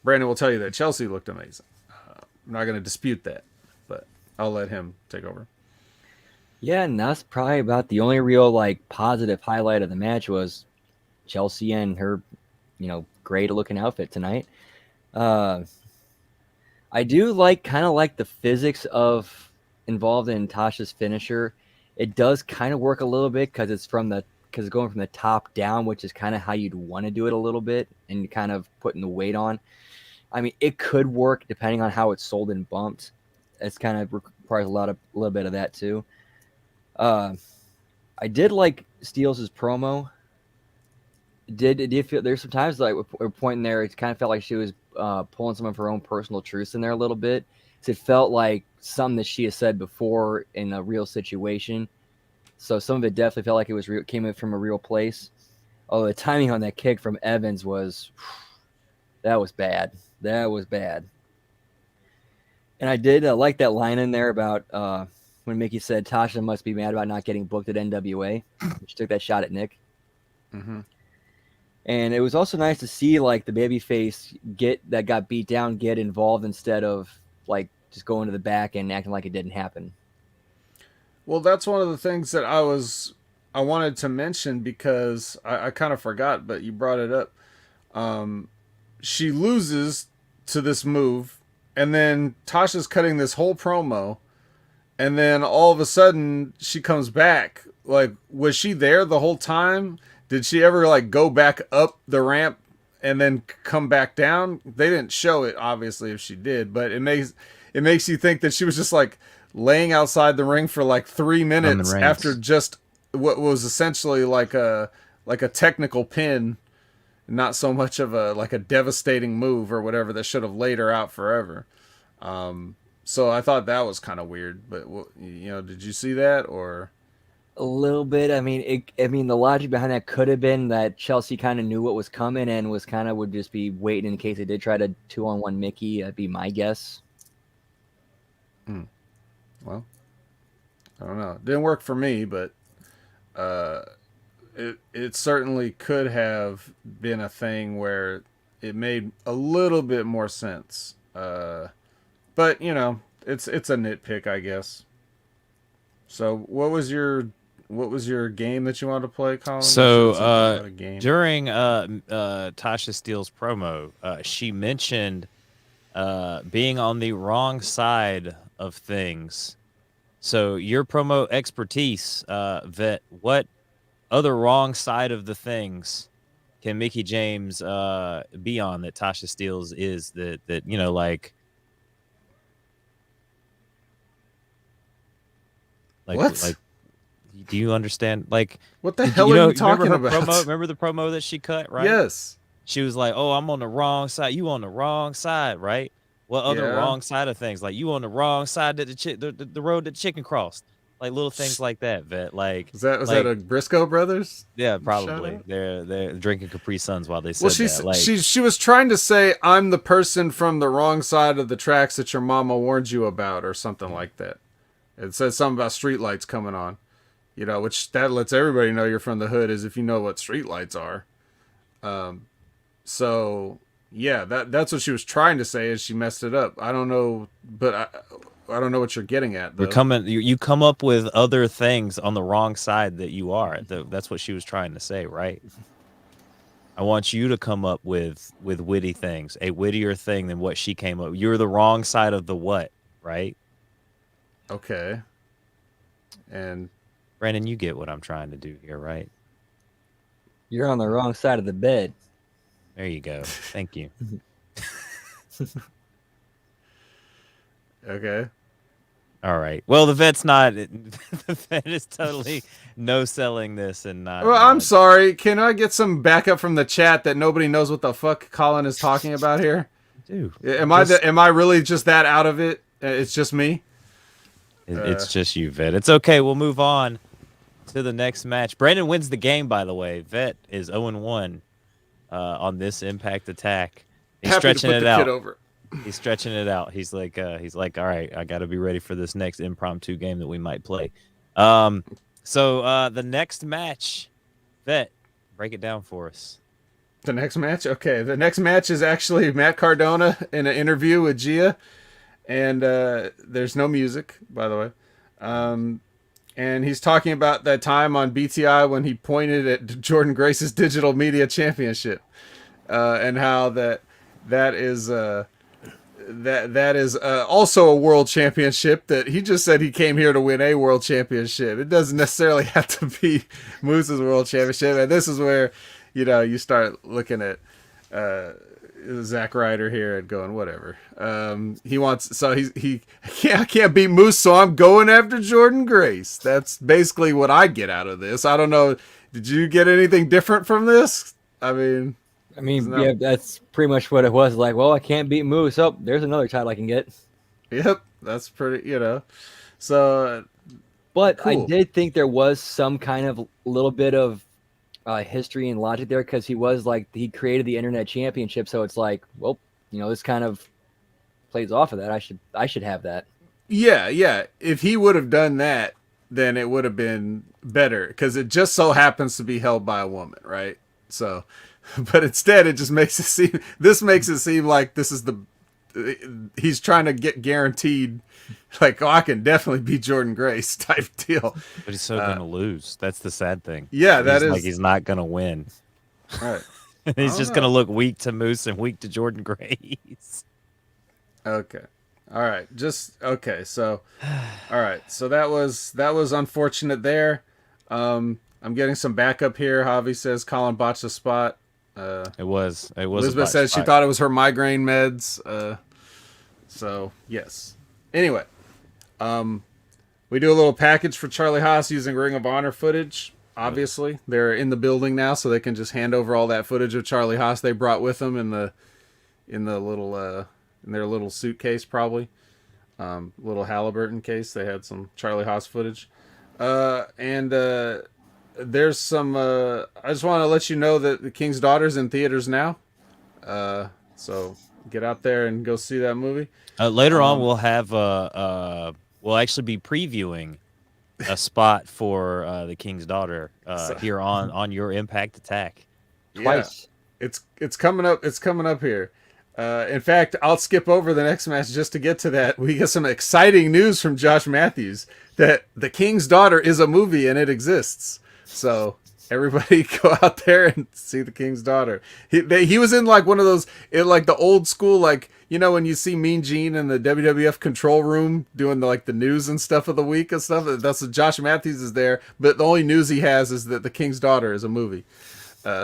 Brandon will tell you that Chelsea looked amazing. I'm not going to dispute that, but I'll let him take over. Yeah, and that's probably about the only real positive highlight of the match was Chelsea and her, great looking outfit tonight. I do kind of like the physics of involved in Tasha's finisher. It does kind of work a little bit because it's going from the top down, which is kind of how you'd want to do it a little bit, and kind of putting the weight on. I mean, it could work depending on how it's sold and bumped. It's kind of requires a little bit of that too. I did like Steelz' promo. Did you feel there's some times we're pointing there? It kind of felt like she was pulling some of her own personal truths in there a little bit. So it felt like something that she has said before in a real situation. So some of it definitely felt like it was came in from a real place. Oh, the timing on that kick from Evans was bad. That was bad. And I did like that line in there about when Mickie said Tasha must be mad about not getting booked at NWA. She took that shot at Nick. Mm-hmm. And it was also nice to see the babyface that got beat down get involved instead of just going to the back and acting like it didn't happen. Well, that's one of the things that I wanted to mention because I kind of forgot, but you brought it up. She loses to this move, and then Tasha's cutting this whole promo, and then all of a sudden she comes back. Was she there the whole time? Did she ever go back up the ramp and then come back down? They didn't show it, obviously, if she did, but it makes you think that she was just laying outside the ring for 3 minutes after just what was essentially like a technical pin, not so much of a devastating move or whatever that should have laid her out forever. So I thought that was kind of weird, but did you see that or? A little bit. I mean, the logic behind that could have been that Chelsea kind of knew what was coming and would just be waiting in case they did try to 2-on-1 Mickie. That'd be my guess. Well, I don't know. It didn't work for me, but it certainly could have been a thing where it made a little bit more sense. But you know, it's a nitpick, I guess. So what was your game that you wanted to play, Colin? So during Tasha Steelz promo, she mentioned being on the wrong side of things. So your promo expertise, Vet, what other wrong side of the things can Mickie James be on that Tasha Steelz is that you know, like what? Like, do you understand? Like, what the hell are you talking about? Remember the promo that she cut, right? Yes. She was like, "Oh, I'm on the wrong side. You on the wrong side, right? What other wrong side of things? Like you on the wrong side that the road that the chicken crossed. Like little things like that, Vet. Like was that a Briscoe brothers? Yeah, probably. They're drinking Capri Suns while they said that. Like, she was trying to say, "I'm the person from the wrong side of the tracks that your mama warned you about," or something like that. It says something about streetlights coming on, you know, which that lets everybody know you're from the hood, is if you know what streetlights are. So yeah, that's what she was trying to say, is she messed it up. I don't know, but I don't know what you're getting at, though. You come up with other things on the wrong side that you are. That's what she was trying to say, right? I want you to come up with witty things, a wittier thing than what she came up with. You're the wrong side of the what, right? Okay. And Brandon, you get what I'm trying to do here, right? You're on the wrong side of the bed. There you go. Thank you. Okay. All right. Well, the Vet's not. The Vet is totally no selling this and not. Well, I'm sorry. Can I get some backup from the chat that nobody knows what the fuck Colin is talking about here? Dude, am I really just that out of it? It's just me. It's just you, Vet. It's okay. We'll move on to the next match. Brandon wins the game, by the way. Vet is 0-1 on this Impact Attack. He's stretching it out. He's stretching it out. He's like, all right, I got to be ready for this next impromptu game that we might play. So the next match, Vet, break it down for us. The next match? Okay. The next match is actually Matt Cardona in an interview with Gia. And there's no music, by the way. And he's talking about that time on BTI when he pointed at Jordan Grace's Digital Media Championship, and how that is also a world championship that he just said he came here to win a world championship. It doesn't necessarily have to be Moose's world championship. And this is where, you know, you start looking at Zack Ryder here and going, whatever. He wants, so I can't beat Moose, so I'm going after Jordan Grace. That's basically what I get out of this. I don't know. Did you get anything different from this? I mean, yeah, that's pretty much what it was. Like, well, I can't beat Moose. Oh, there's another title I can get. Yep, that's pretty, you know. So, but cool. I did think there was some kind of little bit of history and logic there, because he created the Internet Championship, so it's like, well, you know, this kind of plays off of that. I should have that. Yeah. If he would have done that, then it would have been better, because it just so happens to be held by a woman, right? So, but instead, it just makes it seem like this is he's trying to get guaranteed, like, oh, I can definitely beat Jordan Grace type deal. But he's so going to lose. That's the sad thing. Yeah, like he's not going to win. All right. He's just going to look weak to Moose and weak to Jordan Grace. Okay. All right. Okay. So, all right. So that was unfortunate there. I'm getting some backup here. Javi says Colin botched the spot. It was. Elizabeth says she thought it was her migraine meds. So yes. Anyway, we do a little package for Charlie Haas using Ring of Honor footage. Obviously, they're in the building now, so they can just hand over all that footage of Charlie Haas they brought with them in the little in their little suitcase, probably little Halliburton case. They had some Charlie Haas footage, and there's some. I just want to let you know that The King's Daughter's in theaters now, so get out there and go see that movie. Later on, we'll have we'll actually be previewing a spot for The King's Daughter here on your Impact Attack. Twice. It's coming up. It's coming up here. In fact, I'll skip over the next match just to get to that. We get some exciting news from Josh Matthews that The King's Daughter is a movie and it exists. So everybody go out there and see The King's Daughter. He was in like one of those, like the old school, like, you know, when you see Mean Gene in the WWF control room doing the news and stuff of the week and stuff. That's what Josh Matthews is there. But the only news he has is that The King's Daughter is a movie.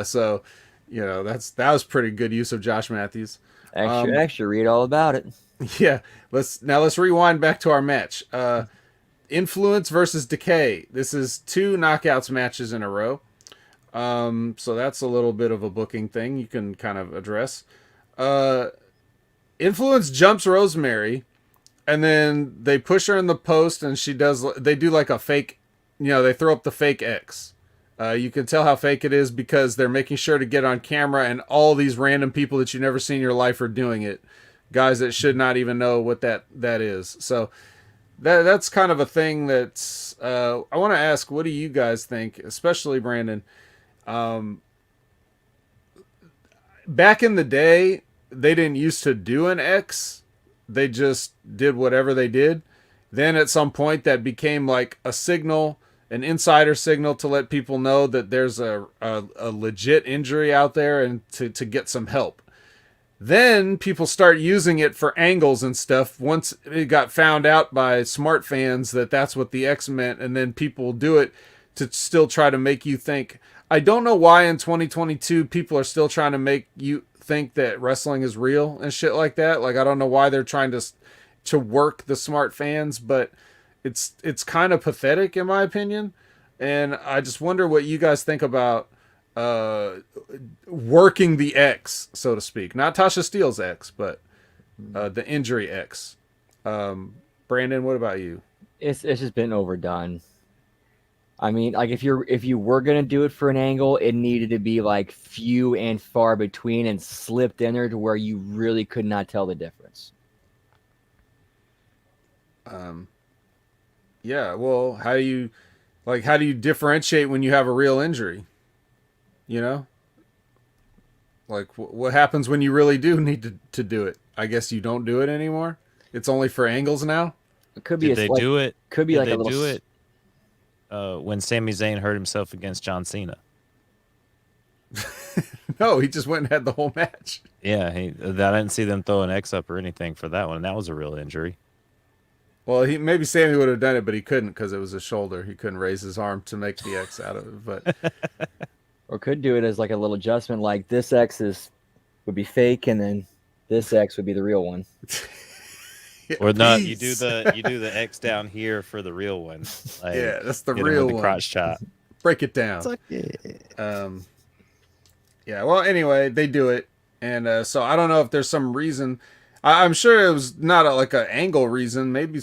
So, you know, that was pretty good use of Josh Matthews. Extra, read all about it. Yeah, let's rewind back to our match. Influence versus Decay. This is 2 knockouts matches in a row. So that's a little bit of a booking thing you can kind of address. Influence jumps Rosemary, and then they push her in the post, and they do like a fake, you know, they throw up the fake X. You can tell how fake it is because they're making sure to get on camera, and all these random people that you've never seen in your life are doing it. Guys that should not even know what that is. So that's kind of a thing that's, I want to ask, what do you guys think, especially Brandon? Back in the day, they didn't used to do an X. They just did whatever they did. Then at some point that became like a signal, an insider signal to let people know that there's a legit injury out there and to get some help. Then people start using it for angles and stuff. Once it got found out by smart fans that that's what the X meant, and then people do it to still try to make you think. I don't know why in 2022 people are still trying to make you think that wrestling is real and shit like that. Like, I don't know why they're trying to work the smart fans, but it's kind of pathetic in my opinion, and I just wonder what you guys think about working the X, so to speak. Not Tasha Steelz X, but the injury X. Brandon, what about you? It's just been overdone. I mean, like if you were gonna do it for an angle, it needed to be like few and far between and slipped in there to where you really could not tell the difference. Yeah, well, how do you differentiate when you have a real injury? You know? Like, what happens when you really do need to do it? I guess you don't do it anymore? It's only for angles now? It could be Did they do it? Could be Did like they a little... do it when Sami Zayn hurt himself against John Cena? No, he just went and had the whole match. Yeah, I didn't see them throw an X up or anything for that one, and that was a real injury. Well, maybe Sammy would have done it, but he couldn't because it was his shoulder. He couldn't raise his arm to make the X out of it. But or could do it as like a little adjustment, like this X would be fake, and then this X would be the real one. Yeah, or not, you do the X down here for the real one. Like, yeah, that's the hit him real with the one. crotch chop. Break it down. It's like, yeah. Yeah. Well, anyway, they do it, and so I don't know if there's some reason. I'm sure it was not like an angle reason. Maybe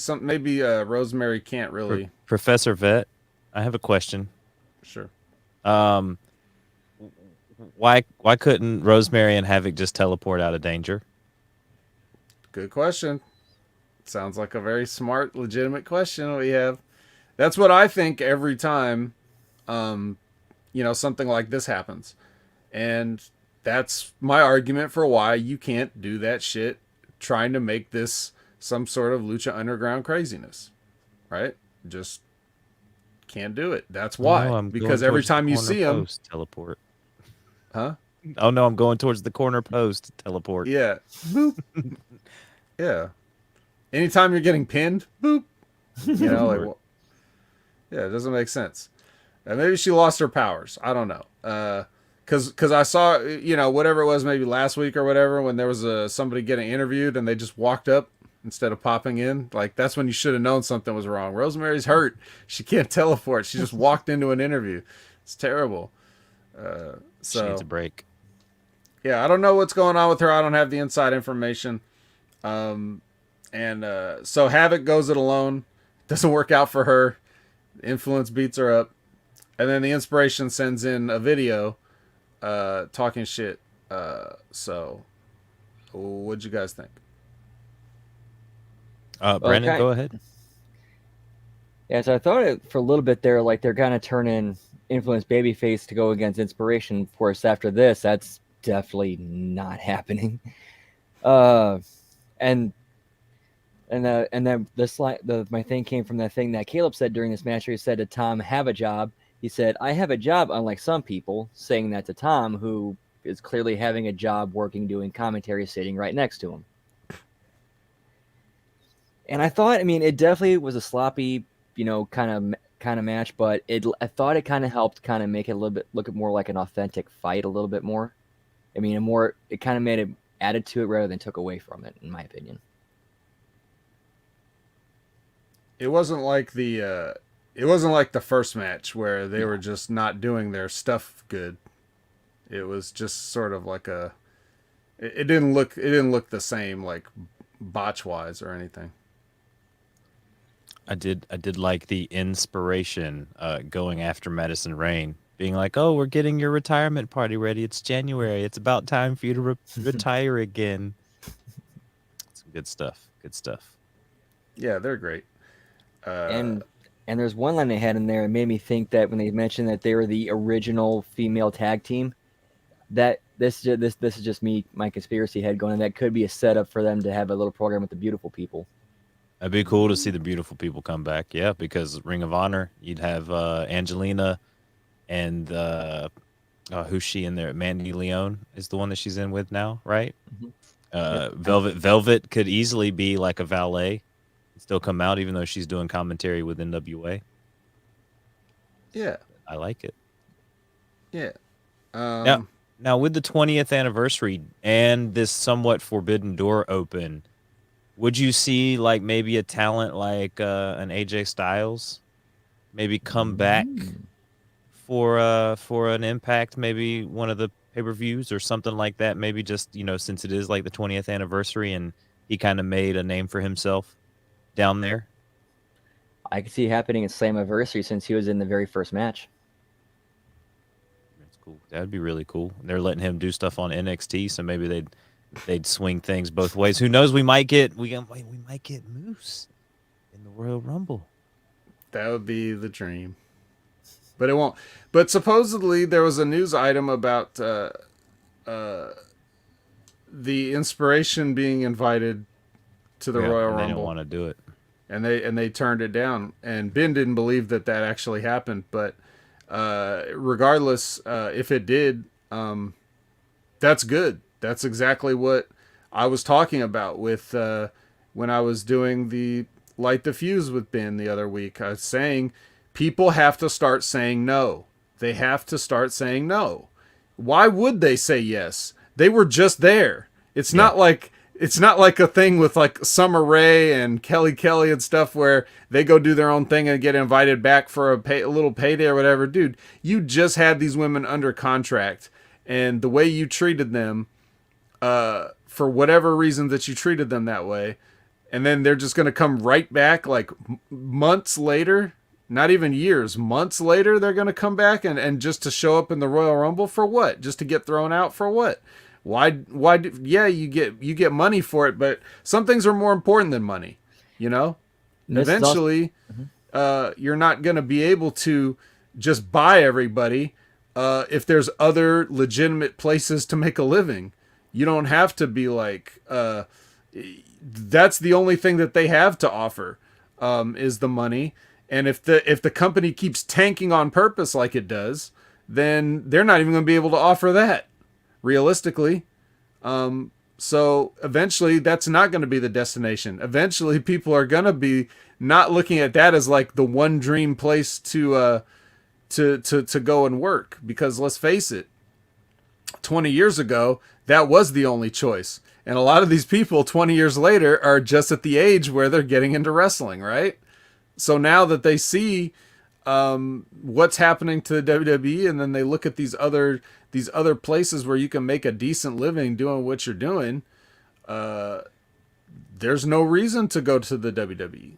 Rosemary can't really. Professor Vet, I have a question. Sure. Why couldn't Rosemary and Havoc just teleport out of danger? Good question. Sounds like a very smart, legitimate question we have. That's what I think every time, something like this happens, and that's my argument for why you can't do that shit. Trying to make this some sort of Lucha Underground craziness, right? Just can't do it. That's why. Because every time you see them, teleport. Huh? Oh no, I'm going towards the corner post. Teleport. Yeah. Boop. Yeah. Anytime you're getting pinned, boop. You know, like, well, yeah, it doesn't make sense. Maybe she lost her powers. I don't know. Because I saw, whatever it was, maybe last week or whatever, when there was somebody getting interviewed and they just walked up instead of popping in. Like, that's when you should have known something was wrong. Rosemary's hurt. She can't teleport. She just walked into an interview. It's terrible. She needs a break. Yeah, I don't know what's going on with her. I don't have the inside information. So Havoc goes it alone. Doesn't work out for her. Influence beats her up. And then the Inspiration sends in a video talking shit. So what'd you guys think? Brandon, go ahead. Yeah, so I thought for a little bit there, like they're kind of turning Influence babyface to go against Inspiration. Of course, after this, that's definitely not happening. And then my thing came from that thing that Caleb said during this match where he said to Tom, "Have a job." He said, "I have a job," unlike some people, saying that to Tom, who is clearly having a job working, doing commentary, sitting right next to him. And I thought, I mean, it definitely was a sloppy, kind of match, but I thought it kind of helped kind of make it a little bit look more like an authentic fight a little bit more. I mean, it kind of made it added to it rather than took away from it, in my opinion. It wasn't like the first match where they were just not doing their stuff good. It was just sort of like it didn't look the same, like botch wise or anything. I did like the inspiration going after Madison Rain, being like, "Oh, we're getting your retirement party ready. It's January. It's about time for you to retire again." Some good stuff. Good stuff. Yeah, they're great. And there's one line they had in there that made me think that when they mentioned that they were the original female tag team, that this is just me, my conspiracy head going, and that could be a setup for them to have a little program with the beautiful people. It'd be cool to see the beautiful people come back. Yeah, because Ring of Honor, you'd have Angelina and who's she in there? Mandy Leon is the one that she's in with now, right? Mm-hmm. Velvet could easily be like a valet, still come out even though she's doing commentary with NWA. Yeah, I like it. Yeah. Now with the 20th anniversary and this somewhat forbidden door open, would you see like maybe a talent like an AJ Styles maybe come back for an Impact, maybe one of the pay-per-views or something like that? Maybe just, since it is like the 20th anniversary and he kind of made a name for himself down there. I could see it happening at Slammiversary since he was in the very first match. That's cool. That'd be really cool. They're letting him do stuff on NXT, so maybe they'd swing things both ways. Who knows? We might get Moose in the Royal Rumble. That would be the dream, but it won't. But supposedly there was a news item about the Inspiration being invited to the Royal Rumble. They didn't want to do it, and they turned it down. And Ben didn't believe that actually happened. But regardless, if it did, that's good. That's exactly what I was talking about with when I was doing the Light the Fuse with Ben the other week. I was saying people have to start saying no. They have to start saying no. Why would they say yes? They were just there. It's not like a thing with like Summer Rae and Kelly and stuff where they go do their own thing and get invited back for a little payday or whatever. Dude, you just had these women under contract, and the way you treated them, for whatever reason that you treated them that way, and then they're just going to come right back like months later, not even years, months later, they're going to come back and just to show up in the Royal Rumble for what? Just to get thrown out for what? Why? Yeah, you get money for it, but some things are more important than money, Eventually, you're not going to be able to just buy everybody if there's other legitimate places to make a living. You don't have to be like, that's the only thing that they have to offer, is the money. And if the company keeps tanking on purpose like it does, then they're not even going to be able to offer that realistically. So eventually that's not going to be the destination. Eventually people are going to be not looking at that as like the one dream place to go and work, because let's face it, 20 years ago, that was the only choice. And a lot of these people 20 years later are just at the age where they're getting into wrestling, right? So now that they see what's happening to the WWE, and then they look at these other places where you can make a decent living doing what you're doing, there's no reason to go to the WWE.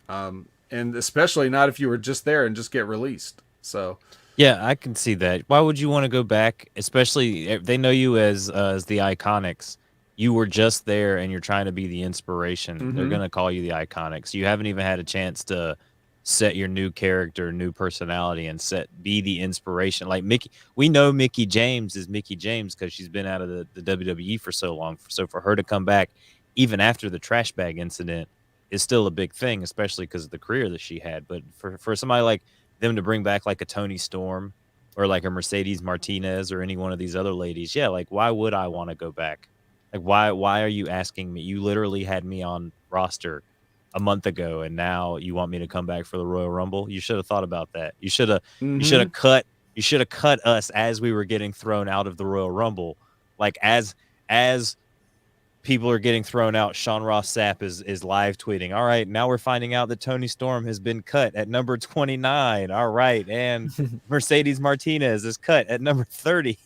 And especially not if you were just there and just get released. So yeah, I can see that. Why would you want to go back? Especially if they know you as the Iconics. You were just there and you're trying to be the Inspiration. Mm-hmm. They're going to call you the Iconics. You haven't even had a chance to set your new character, new personality, and be the inspiration. Like Mickie, we know Mickie James is Mickie James because she's been out of the WWE for so long. So for her to come back, even after the trash bag incident, is still a big thing, especially because of the career that she had. But for somebody like them to bring back like a Toni Storm or like a Mercedes Martinez or any one of these other ladies, yeah, like why would I want to go back? Like why are you asking me? You literally had me on roster a month ago, and now you want me to come back for the Royal Rumble? You should have thought about that. You should have cut us as we were getting thrown out of the Royal Rumble. Like as people are getting thrown out, Sean Ross Sapp is live tweeting, all right, now we're finding out that Toni Storm has been cut at number 29. All right, and Mercedes Martinez is cut at number 30.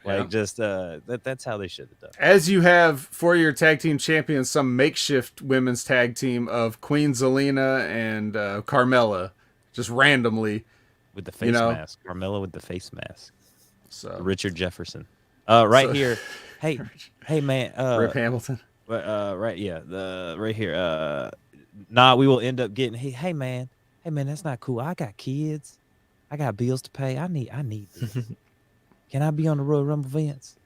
Like, just that's how they should have done. As you have for your tag team champions, some makeshift women's tag team of Queen Zelina and Carmella, just randomly with the face mask. Carmella with the face mask. So Richard Jefferson, here. Hey man, Rip Hamilton. Right, yeah, right here. We will end up getting. Hey man, that's not cool. I got kids, I got bills to pay. I need this. Can I be on the Royal Rumble, Vince?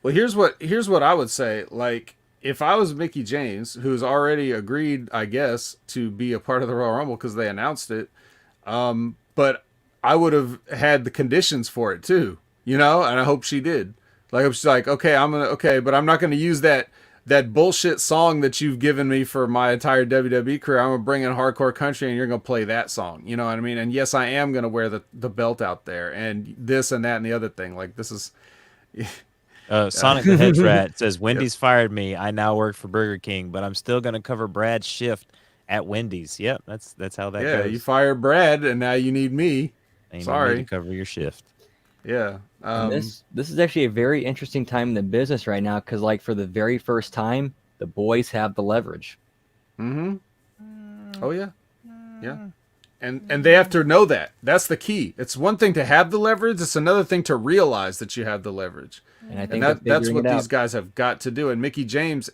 Well, here's what I would say. Like, if I was Mickie James, who's already agreed, I guess, to be a part of the Royal Rumble because they announced it, but I would have had the conditions for it too, and I hope she did. Like, I'm just like, okay, but I'm not gonna use that bullshit song that you've given me for my entire WWE career. I'm gonna bring in Hardcore Country, and you're gonna play that song. You know what I mean? And yes, I am gonna wear the belt out there, and this and that and the other thing. Like, this is. Sonic the Hedge Rat says Wendy's fired me. I now work for Burger King, but I'm still gonna cover Brad's shift at Wendy's. Yep, that's how that goes. Yeah, you fired Brad, and now you need me. Sorry, to cover your shift. Yeah. This is actually a very interesting time in the business right now because, like, for the very first time, the boys have the leverage. Mm-hmm. Oh yeah, yeah. And they have to know that. That's the key. It's one thing to have the leverage. It's another thing to realize that you have the leverage. And I think that's what these guys have got to do. And Mickie James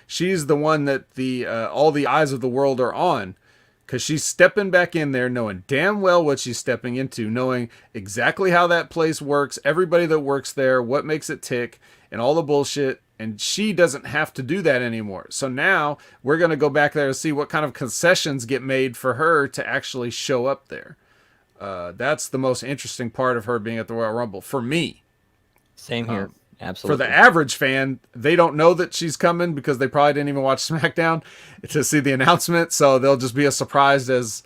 she's the one that all the eyes of the world are on. Because she's stepping back in there knowing damn well what she's stepping into, knowing exactly how that place works, everybody that works there, what makes it tick, and all the bullshit. And she doesn't have to do that anymore. So now we're going to go back there and see what kind of concessions get made for her to actually show up there. That's the most interesting part of her being at the Royal Rumble for me. Same here. Absolutely. For the average fan, they don't know that she's coming because they probably didn't even watch SmackDown to see the announcement. So they'll just be as surprised as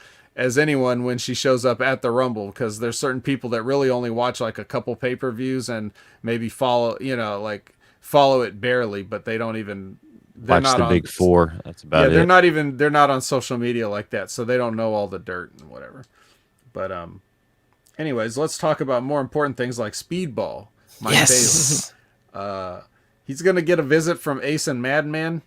anyone when she shows up at the Rumble, because there's certain people that really only watch like a couple pay-per-views and maybe follow it barely, but they don't even watch the Big Four. That's about it. They're not on social media like that, so they don't know all the dirt and whatever. But anyways, let's talk about more important things like Speedball. Mike Bailey. He's going to get a visit from Ace and Madman,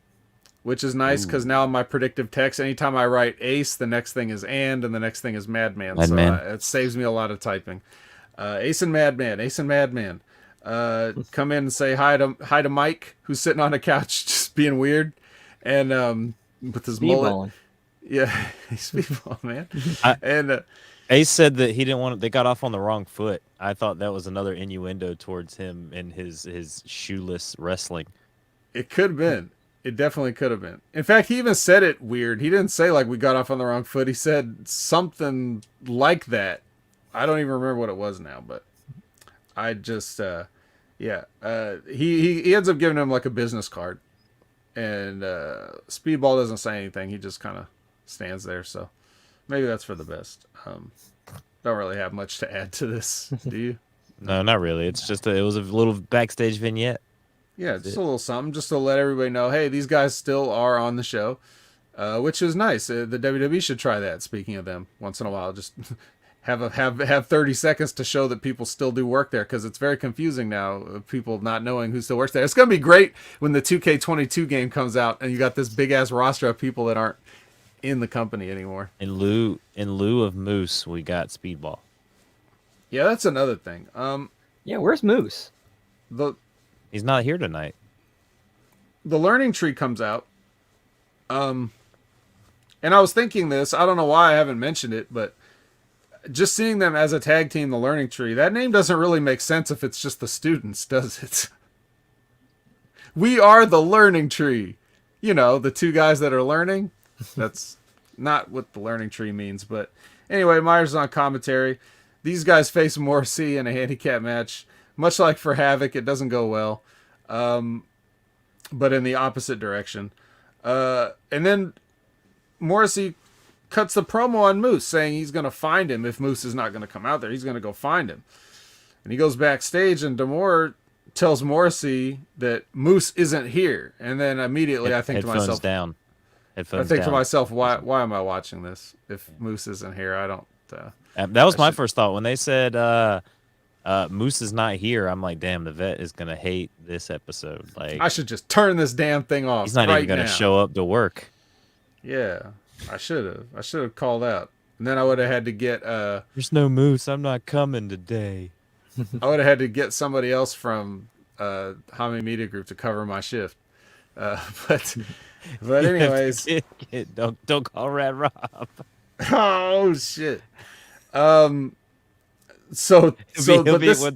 which is nice because now in my predictive text, anytime I write Ace, the next thing is and the next thing is Madman. So it saves me a lot of typing. Ace and Madman. Come in and say hi to Mike, who's sitting on a couch just being weird, and with his mullet. Yeah, he's speedball, man. Ace said that he didn't want. They got off on the wrong foot. I thought that was another innuendo towards him and his shoeless wrestling. It could have been. It definitely could have been. In fact, he even said it weird. He didn't say like we got off on the wrong foot. He said something like that. I don't even remember what it was now, but I just he ends up giving him like a business card, and Speedball doesn't say anything. He just kind of stands there. So maybe that's for the best. Don't really have much to add to this, do you? No, not really. It's just it was a little backstage vignette. Yeah, just a little something, just to let everybody know, hey, these guys still are on the show, which is nice. The WWE should try that. Speaking of them, once in a while, just have 30 seconds to show that people still do work there, because it's very confusing now. People not knowing who still works there. It's gonna be great when the 2K22 game comes out and you got this big ass roster of people that aren't in the company anymore. In lieu of Moose, we got Speedball. Yeah, that's another thing. Yeah, where's Moose? He's not here tonight. The learning tree comes out. And I was thinking this, I don't know why I haven't mentioned it, but just seeing them as a tag team, the Learning Tree, that name doesn't really make sense if it's just the students, does it? We are the Learning Tree. You know, the two guys that are learning. That's not what the Learning Tree means. But anyway, Myers is on commentary. These guys face Morrisey in a handicap match. Much like for Havoc, it doesn't go well. But in the opposite direction. And then Morrisey cuts the promo on Moose, saying he's going to find him if Moose is not going to come out there. He's going to go find him. And he goes backstage, and D'Amore tells Morrisey that Moose isn't here. And then immediately I think to myself, down. To myself, why am I watching this if Moose isn't here? I don't. That was my first thought when they said Moose is not here. I'm like, damn, the vet is gonna hate this episode. Like, I should just turn this damn thing off. He's not even gonna show up to work. Yeah, I should have. I should have called out, and then I would have had to get. There's no Moose. I'm not coming today. I would have had to get somebody else from Hamin Media Group to cover my shift. But anyways, don't call Rad Rob. Oh shit. When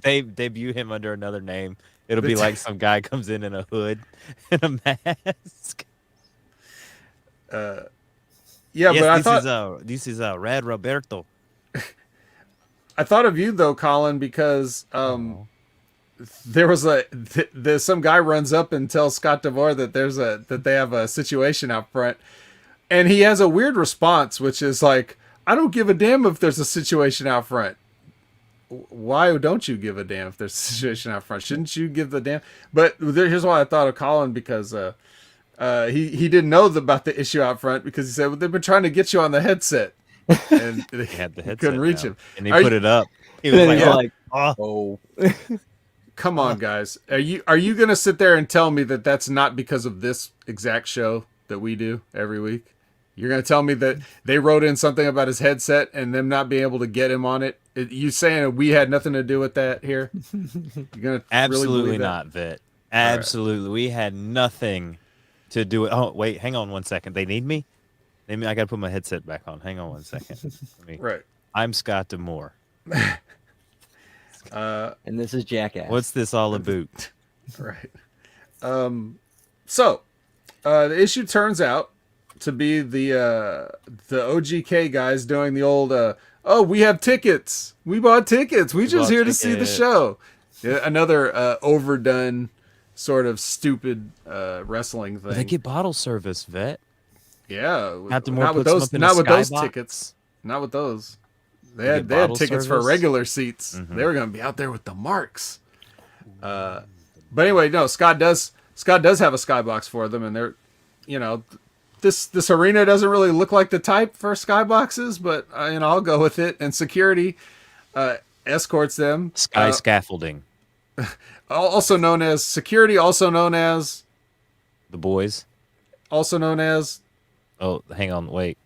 they debut him under another name, it'll be like some guy comes in a hood and a mask. This is Rad Roberto. I thought of you though, Colin, because there was some guy runs up and tells Scott D'Amore that that they have a situation out front, and he has a weird response, which is like, I don't give a damn if there's a situation out front. Why don't you give a damn if there's a situation out front? Shouldn't you give the damn? But here's why I thought of Colin, because he didn't know about the issue out front, because he said, well, they've been trying to get you on the headset, and they had the headset couldn't reach him, and he put it up. He was like, oh. Come on, guys. Are you gonna sit there and tell me that that's not because of this exact show that we do every week? You're gonna tell me that they wrote in something about his headset and them not being able to get him on it? You saying we had nothing to do with that here? You're gonna absolutely really not, Vet. Absolutely, we had nothing to do with. Oh wait, hang on one second. They need me. I gotta put my headset back on. Hang on one second. Right. I'm Scott D'Amore. And this is Jackass. What's this all about? Right. So the issue turns out to be the OGK guys doing the old we have tickets. We bought tickets. We just here to see the show. Yeah, another overdone sort of stupid wrestling thing. They get bottle service, Vet. Yeah. Not with those tickets. Not with those. They had tickets for regular seats. Mm-hmm. They were going to be out there with the marks. But anyway, no, Scott does have a skybox for them, and they're, this arena doesn't really look like the type for skyboxes, but I'll go with it. And security escorts them. Sky scaffolding. Also known as security, also known as the boys. Also known as. Oh, hang on, wait.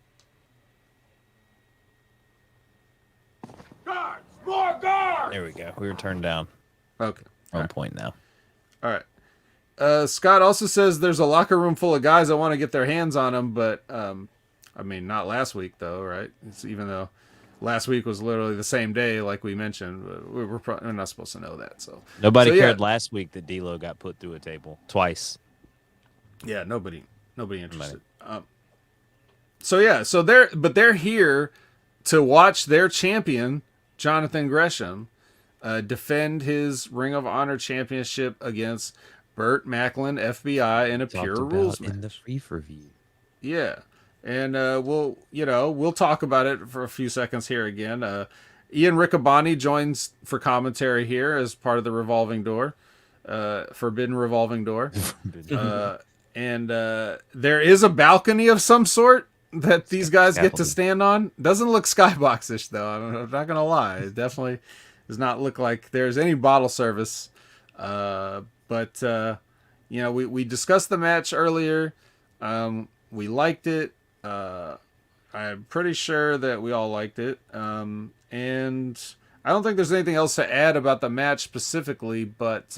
Guards! More guards! There we go. We were turned down. Okay. On point now. All right. Scott also says there's a locker room full of guys that want to get their hands on him, but not last week though, right? Even though last week was literally the same day, like we mentioned, but we're not supposed to know that. So nobody cared last week that D'Lo got put through a table twice. Yeah, nobody interested. So they're here to watch their champion Jonathan Gresham defend his Ring of Honor championship against Bert Maclin, FBI, in a pure rules match. In the free review. Yeah. And we'll talk about it for a few seconds here again. Ian Riccaboni joins for commentary here as part of the revolving door. Forbidden revolving door. And there is a balcony of some sort that these guys get to stand on. Doesn't look skybox-ish though. I'm not gonna lie. It definitely does not look like there's any bottle service. But we discussed the match earlier. We liked it. I'm pretty sure that we all liked it. And I don't think there's anything else to add about the match specifically, but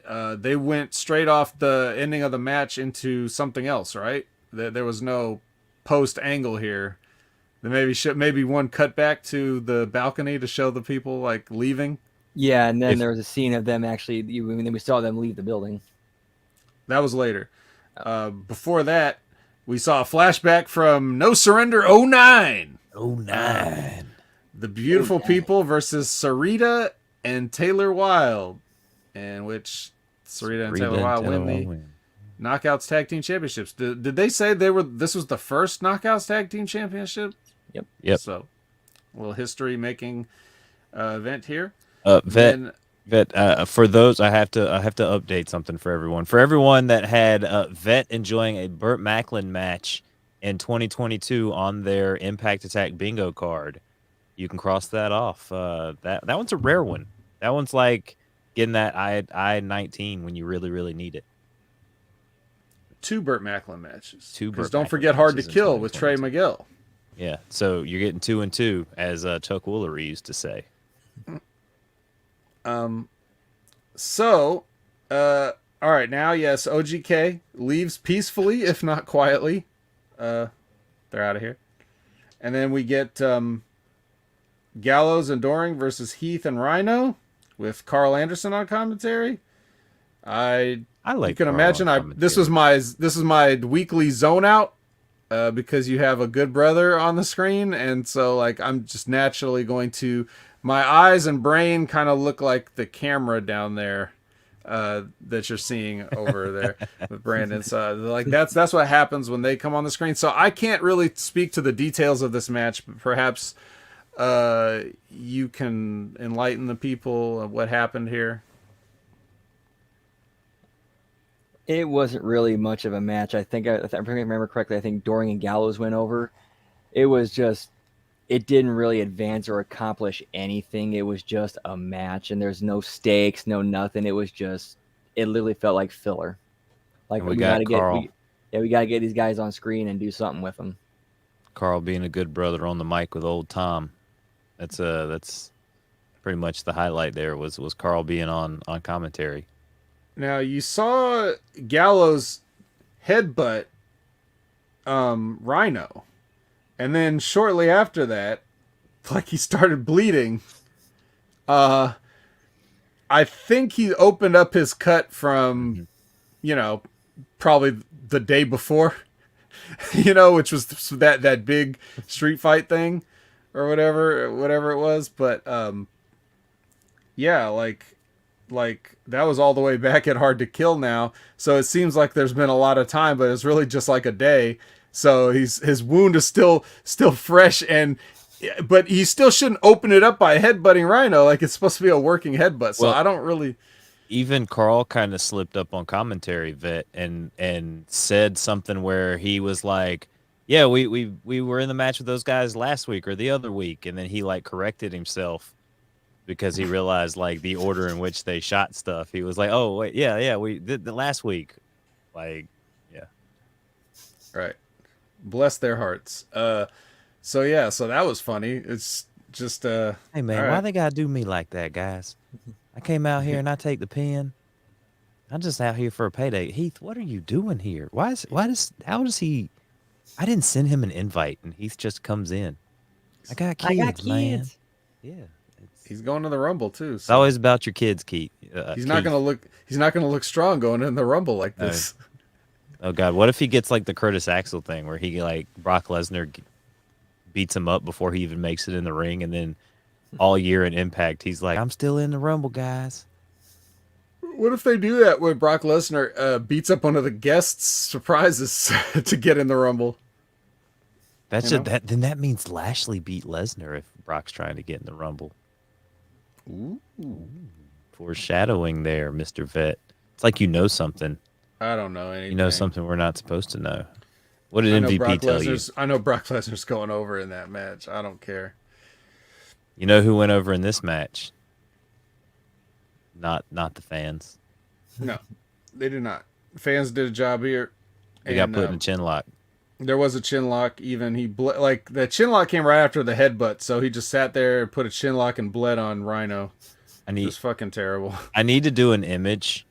they went straight off the ending of the match into something else, right? There was no post angle here. Then maybe one cut back to the balcony to show the people like leaving. Yeah, and then there was a scene of them actually. Then we saw them leave the building. That was later. Before that, we saw a flashback from No Surrender 09. 09. The Beautiful People versus Sarita and Taylor Wilde, in which Sarita and Taylor Wilde win the Knockouts Tag Team Championships. Did they say this was the first Knockouts Tag Team Championship? Yep. So, a little history making event here. Vet, for those, I have to update something for everyone. For everyone that had Vet enjoying a Bert Maclin match in 2022 on their Impact Attack bingo card, you can cross that off. That one's a rare one. That one's like getting that I-19 when you really, really need it. 2 Bert Maclin matches. Because don't forget Hard to Kill with Trey Miguel. Yeah, so you're getting 2 and 2, as Chuck Woolery used to say. So, all right, now, yes, OGK leaves peacefully, if not quietly. They're out of here. And then we get Gallows and Doering versus Heath and Rhino with Carl Anderson on commentary. I like. You can Carl imagine. This is my weekly zone out because you have a good brother on the screen, and so like I'm just naturally going to. My eyes and brain kind of look like the camera down there that you're seeing over there with Brandon. So like that's what happens when they come on the screen. So I can't really speak to the details of this match, but perhaps you can enlighten the people of what happened here. It wasn't really much of a match. I think, if I remember correctly, I think Doering and Gallows went over. It was just, it didn't really advance or accomplish anything. It was just a match, and there's no stakes, no nothing. It was just, it literally felt like filler. Like we gotta we gotta get these guys on screen and do something with them. Carl being a good brother on the mic with old Tom. That's pretty much the highlight there was Carl being on commentary. Now you saw Gallows headbutt Rhino, and then shortly after that, like he started bleeding. I think he opened up his cut from, probably the day before, which was that big street fight thing or whatever it was. But yeah, like that was all the way back at Hard to Kill now. So it seems like there's been a lot of time, but it's really just like a day. So his wound is still fresh, but he still shouldn't open it up by headbutting Rhino. Like it's supposed to be a working headbutt. So I don't really. Even Carl kind of slipped up on commentary, Vet, and said something where he was like, "Yeah, we were in the match with those guys last week or the other week," and then he like corrected himself because he realized like the order in which they shot stuff. He was like, "Oh wait, yeah, we did the last week." Like, yeah, right. Bless their hearts. So that was funny. It's just hey man, why they gotta do me like that, guys? I came out here and I take the pen. I'm just out here for a payday. Heath, what are you doing here? How does he? I didn't send him an invite, and Heath just comes in. I got kids, man. Yeah, he's going to the Rumble too. So. It's always about your kids, Keith. He's not gonna look strong going in the Rumble like this. Oh God, what if he gets like the Curtis Axel thing, where he like Brock Lesnar beats him up before he even makes it in the ring, and then all year in Impact, he's like, "I'm still in the Rumble, guys." What if they do that when Brock Lesnar beats up one of the guests' surprises to get in the Rumble? Then that means Lashley beat Lesnar if Brock's trying to get in the Rumble. Ooh. Foreshadowing there, Mr. Vet. It's like you know something. I don't know anything. You know something we're not supposed to know. What did MVP tell you? I know Brock Lesnar's going over in that match. I don't care. You know who went over in this match? Not the fans. No, they did not. Fans did a job here. They got put in a chin lock. There was a chin lock. Even the chin lock came right after the headbutt, so he just sat there and put a chin lock and bled on Rhino. It was fucking terrible. I need to do an image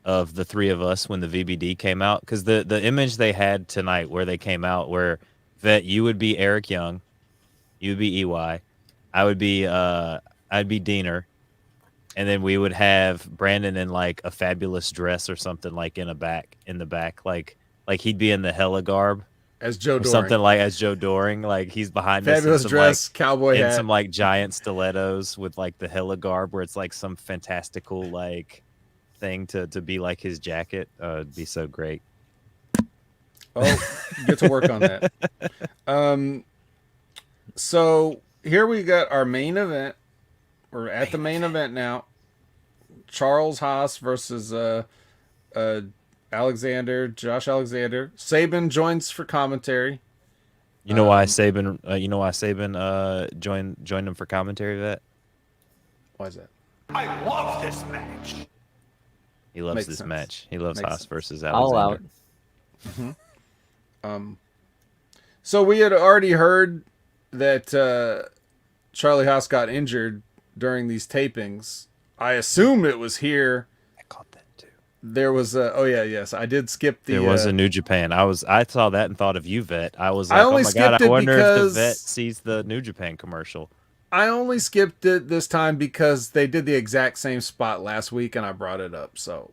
of the three of us when the VBD came out, because the image they had tonight where they came out, where Vet, you would be Eric Young, you would be EY, I would be I'd be Diener, and then we would have Brandon in like a fabulous dress or something, like in the back, like he'd be in the hella garb As Joe or Doering. something, like as Joe Doering, like he's behind Fabulous us in some dress, cowboy in hat. some like giant stilettos with like the hella garb, where it's like some fantastical like thing to be like his jacket. It'd be so great. Oh, get to work on that. So here we got our main event. We're at the main event now. Charles Haas versus Alexander, Josh Alexander. Saban joins for commentary. You know why Saban? Joined him for commentary. That Why is that? I love this match. he loves Makes this sense. match. He loves Makes Haas sense. versus All Alexander. out. So we had already heard that Charlie Haas got injured during these tapings. I assume it was here. I caught that too. There was yes, I did skip the. There was a New Japan. I saw that and thought of you, Vet. I was I like, only oh my god, skipped I it wonder if the because- Vet sees the New Japan commercial. I only skipped it this time because they did the exact same spot last week, and I brought it up. So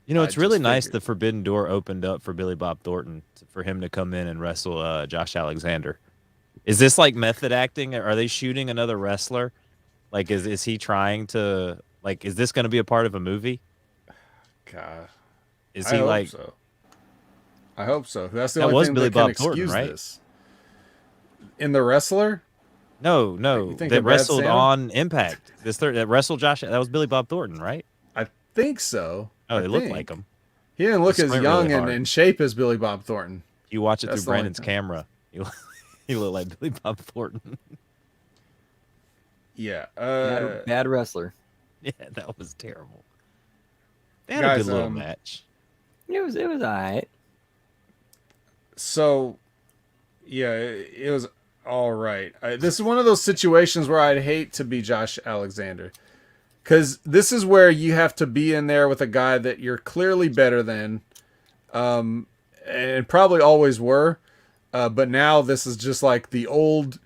You know, I it's really just nice figured. the Forbidden Door opened up for Billy Bob Thornton for him to come in and wrestle Josh Alexander. Is this like method acting? Are they shooting another wrestler? Like, is he trying to like? Is this going to be a part of a movie? God, Is I he hope like? so. I hope so. That's the That only was thing Billy that can Bob Thornton, excuse right? this. In the wrestler, No, You think that of Bad wrestled Santa? on Impact. That wrestled Josh. That was Billy Bob Thornton, right? I think so. Oh, I they look think. like him. He didn't look He as squint young really and hard. in shape as Billy Bob Thornton. You watch it That's through the only Brandon's thing. camera. He looked like Billy Bob Thornton. Yeah. Bad wrestler. Yeah, that was terrible. They had a Guys, good little match. It was alright. So, yeah, it was all right. This is one of those situations where I'd hate to be Josh Alexander. Because this is where you have to be in there with a guy that you're clearly better than. And probably always were. But now this is just like the old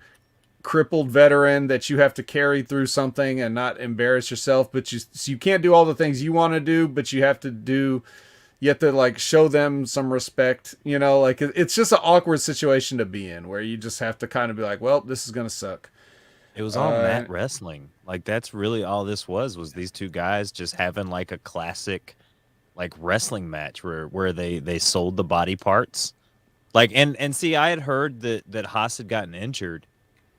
crippled veteran that you have to carry through something and not embarrass yourself. But you can't do all the things you want to do, but you have to like show them some respect, like it's just an awkward situation to be in where you just have to kind of be like, well, this is going to suck. It was all mat wrestling. Like that's really all this was these two guys just having like a classic like wrestling match where they sold the body parts. Like and see, I had heard that Haas had gotten injured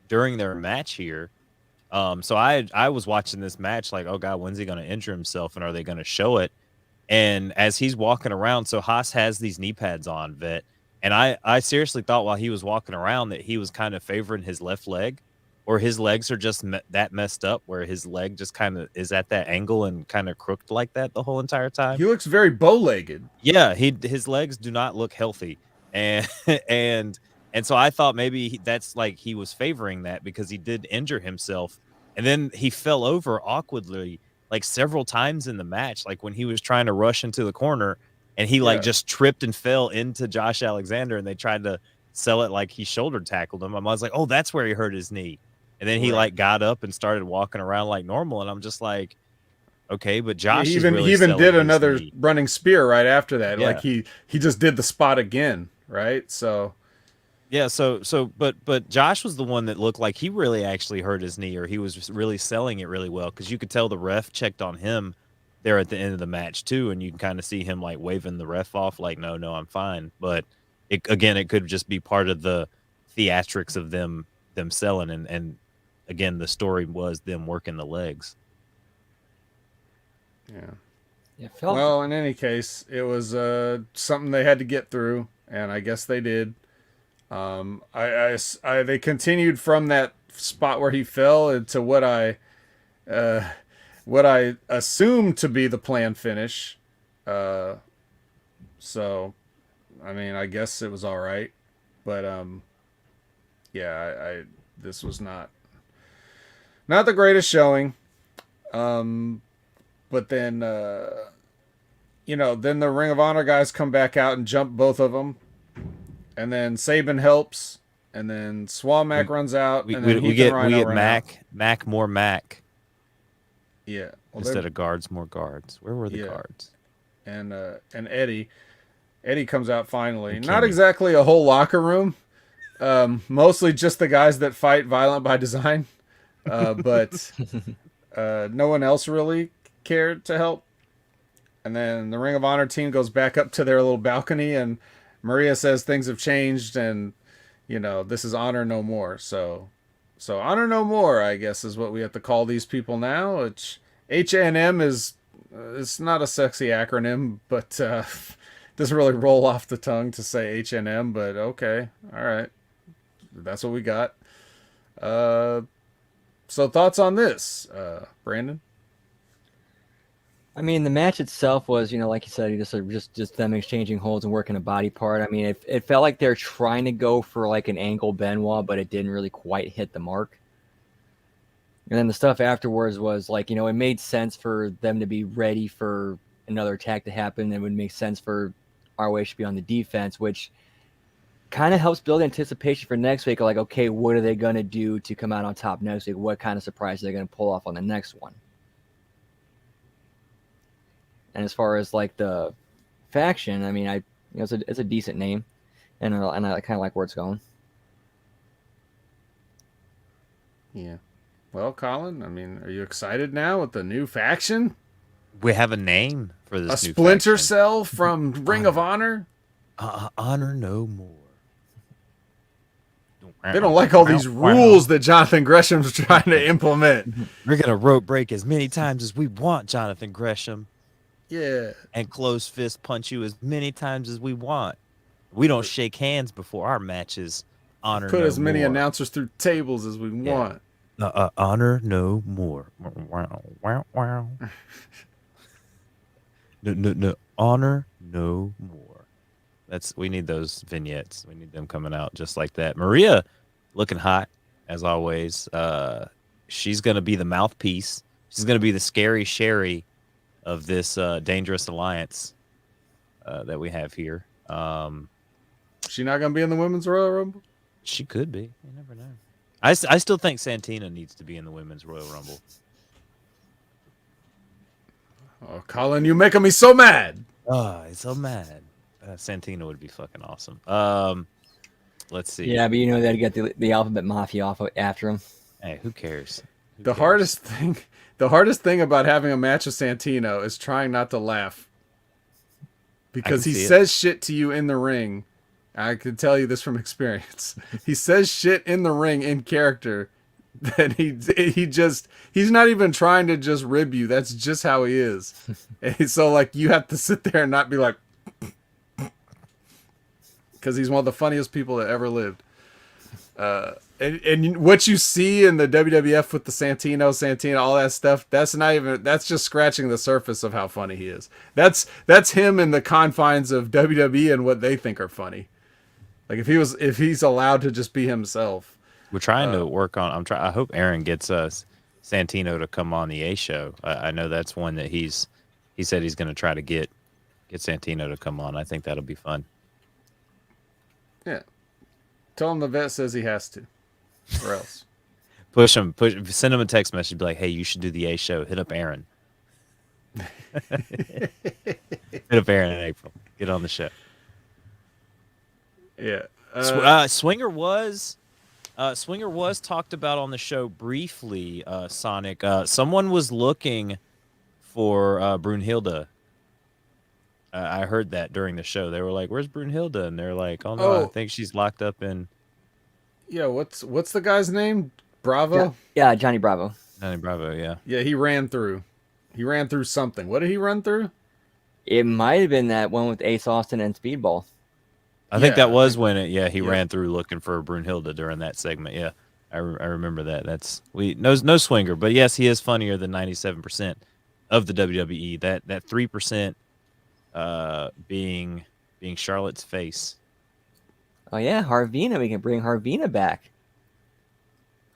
during their match here. So I was watching this match like, oh god, when's he going to injure himself and are they going to show it? And as he's walking around, so Haas has these knee pads on, Vet. And I seriously thought while he was walking around that he was kind of favoring his left leg, or his legs are just that messed up where his leg just kind of is at that angle and kind of crooked like that the whole entire time. He looks very bow-legged. Yeah, his legs do not look healthy. And so I thought maybe that's like he was favoring that because he did injure himself. And then he fell over awkwardly like several times in the match, like when he was trying to rush into the corner and he like just tripped and fell into Josh Alexander and they tried to sell it like he shoulder tackled him. I was like, oh, that's where he hurt his knee. And then he like got up and started walking around like normal. And I'm just like, okay, but Josh he is even really he even selling did his another knee. running spear right after that. Yeah. Like he just did the spot again, right? So Yeah, but Josh was the one that looked like he really actually hurt his knee, or he was just really selling it really well, because you could tell the ref checked on him there at the end of the match too, and you can kind of see him like waving the ref off, like no, I'm fine. But it could just be part of the theatrics of them selling, and again, the story was them working the legs. yeah. It felt Well, in any case, it was something they had to get through, and I guess they did. They continued from that spot where he fell into what I assumed to be the planned finish. So, I mean, I guess it was all right, but yeah, this was not the greatest showing. But then then the Ring of Honor guys come back out and jump both of them. And then Saban helps. And then Swamak runs out. And then Heath and Rhino run out. Mac, more Mac. Yeah. Well, instead of guards, more guards. Where were the guards? And Eddie. Eddie comes out finally. Not exactly a whole locker room. Mostly just the guys that fight Violent by Design. But no one else really cared to help. And then the Ring of Honor team goes back up to their little balcony, and Maria says things have changed, and this is Honor No More. So Honor No More, I guess, is what we have to call these people now. Which HNM is it's not a sexy acronym, but doesn't really roll off the tongue to say HNM. But okay, all right, that's what we got. So thoughts on this, Brandon? I mean, the match itself was, like you said, just them exchanging holds and working a body part. I mean, it felt like they're trying to go for like an angle Benoit, but it didn't really quite hit the mark. And then the stuff afterwards was like, it made sense for them to be ready for another attack to happen. It would make sense for ROH to be on the defense, which kind of helps build anticipation for next week. Like, okay, what are they going to do to come out on top next week? What kind of surprise are they going to pull off on the next one? And as far as like the faction, I mean, it's a decent name, and I kind of like where it's going. Yeah. Well, Colin, I mean, are you excited now with the new faction? We have a name for this. A Splinter Cell from Ring of Honor. Honor No More. They don't like all these rules that Jonathan Gresham's trying to implement. We're gonna rope break as many times as we want, Jonathan Gresham. Yeah. And close fist punch you as many times as we want. We don't shake hands before our matches. Honor Put no as many more. Announcers through tables as we want. Honor No More. Wow, wow, wow. No. Honor No More. We need those vignettes. We need them coming out just like that. Maria looking hot as always. She's gonna be the mouthpiece. She's gonna be the scary Sherry of this dangerous alliance that we have here. She not gonna be in the Women's Royal Rumble? She could be. You never know. I still think Santina needs to be in the Women's Royal Rumble. Oh, Colin, you're making me so mad. Oh, I'm so mad. Santina would be fucking awesome. Let's see. Yeah, but they got the Alphabet Mafia off after him. Hey, who cares? The hardest thing about having a match with Santino is trying not to laugh. Because he says shit to you in the ring. I can tell you this from experience. He says shit in the ring in character that he's not even trying to just rib you. That's just how he is. And so like you have to sit there and not be like, because he's one of the funniest people that ever lived. And what you see in the WWF with the Santino, all that stuff, that's just scratching the surface of how funny he is. That's him in the confines of WWE and what they think are funny. Like if he's allowed to just be himself. We're trying to work on. I hope Aaron gets us Santino to come on the A show. I know that's one that he said he's going to try to get Santino to come on. I think that'll be fun. Yeah. Tell him the vet says he has to, or else. Send him a text message. Be like, hey, you should do the A show. Hit up Aaron. Hit up Aaron in April. Get on the show. Yeah. Swinger was talked about on the show briefly. Sonic. Someone was looking for Brunhilde. I heard that during the show. They were like, "Where's Brunhilde?" And they're like, "Oh no, I think she's locked up in." Yeah, what's the guy's name? Bravo? Yeah, Johnny Bravo. Johnny Bravo, yeah. Yeah, he ran through something. What did he run through? It might have been that one with Ace Austin and Speedball. I think that was when he ran through looking for Brunhilde during that segment. Yeah, I remember that. That's no Swinger, but yes, he is funnier than 97% of the WWE. That 3% being Charlotte's face. Oh yeah, Harvina. We can bring Harvina back.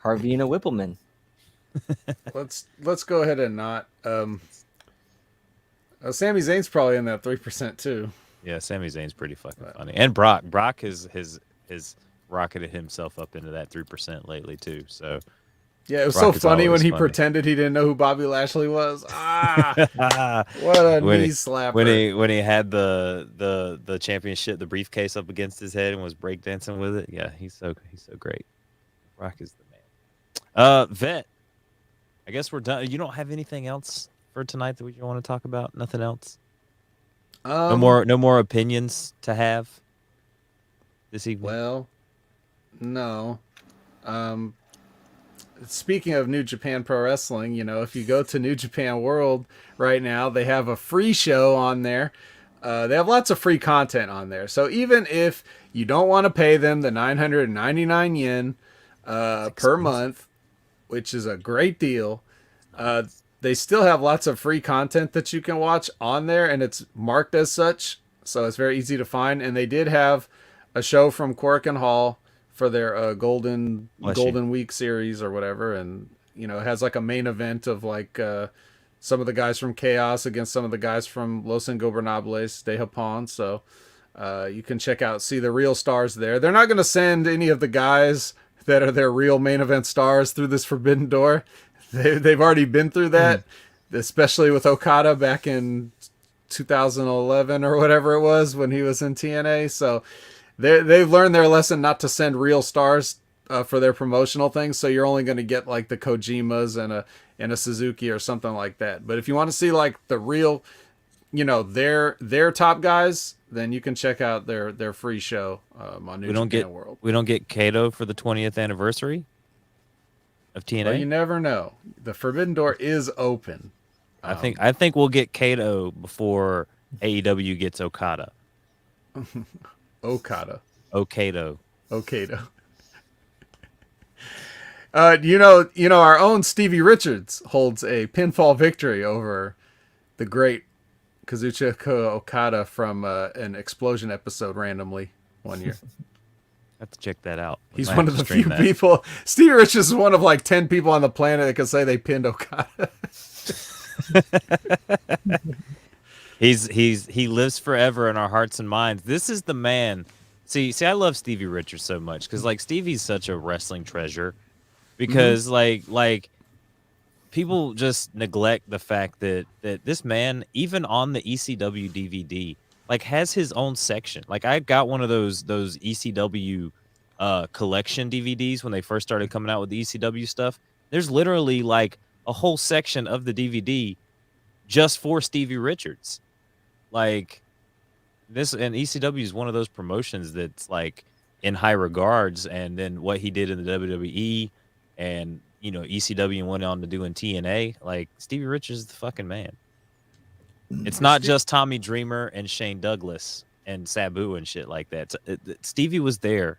Harvina Whippleman. Let's go ahead and not. Sami Zayn's probably in that 3% too. Yeah, Sami Zayn's pretty fucking funny, and Brock has rocketed himself up into that 3% lately too. So yeah, it was Brock so is funny when always he funny. pretended he didn't know who Bobby Lashley was. Ah, what a knee slapper! When he had the championship, the briefcase up against his head and was breakdancing with it. Yeah, he's so great. Brock is the man. Vet, I guess we're done. You don't have anything else for tonight that we want to talk about? Nothing else? No more opinions to have this evening? Well, no. Speaking of New Japan Pro Wrestling, if you go to New Japan World right now, they have a free show on there. They have lots of free content on there. So even if you don't want to pay them the 999 yen per month, which is a great deal, they still have lots of free content that you can watch on there, and it's marked as such, so it's very easy to find. And they did have a show from Korakuen Hall for their Golden Week series or whatever, and it has like a main event of like some of the guys from Chaos against some of the guys from Los Ingobernables de Japón. So you can see the real stars there. They're not going to send any of the guys that are their real main event stars through this forbidden door. They've already been through that, especially with Okada back in 2011 or whatever it was when he was in TNA. So they've learned their lesson not to send real stars for their promotional things. So you're only going to get like the Kojimas and a Suzuki or something like that. But if you want to see like the real, their top guys, then you can check out their free show on New Japan World. We don't get Kato for the 20th anniversary of TNA. Well, you never know. The Forbidden Door is open. I think we'll get Kato before AEW gets Okada. Okada. Okato. Our own Stevie Richards holds a pinfall victory over the great Kazuchika Okada from an Explosion episode randomly one year. I have to check that out. He's one of the few people. Stevie Richards is one of like 10 people on the planet that can say they pinned Okada. He lives forever in our hearts and minds. This is the man. See, I love Stevie Richards so much because like Stevie's such a wrestling treasure. Because like people just neglect the fact that this man, even on the ECW DVD, like has his own section. Like I got one of those ECW collection DVDs when they first started coming out with the ECW stuff. There's literally like a whole section of the DVD just for Stevie Richards. Like this, and ECW is one of those promotions that's like in high regards, and then what he did in the WWE and ECW went on to do in TNA, like Stevie Richards is the fucking man. It's not just Tommy Dreamer and Shane Douglas and Sabu and shit like that. Stevie was there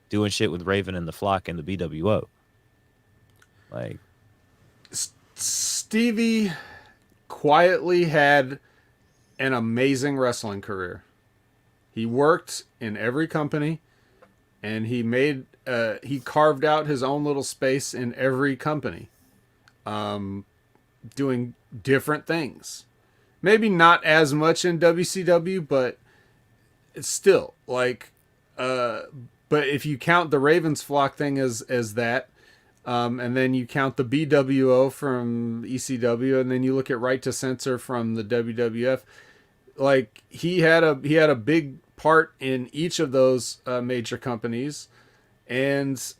doing shit with Raven and the Flock and the BWO. Like Stevie quietly had an amazing wrestling career. He worked in every company, and he carved out his own little space in every company, doing different things. Maybe not as much in WCW, but it's still like, but if you count the Ravens Flock thing as that, and then you count the BWO from ECW, and then you look at Right to Censor from the WWF, like he had a big part in each of those major companies, and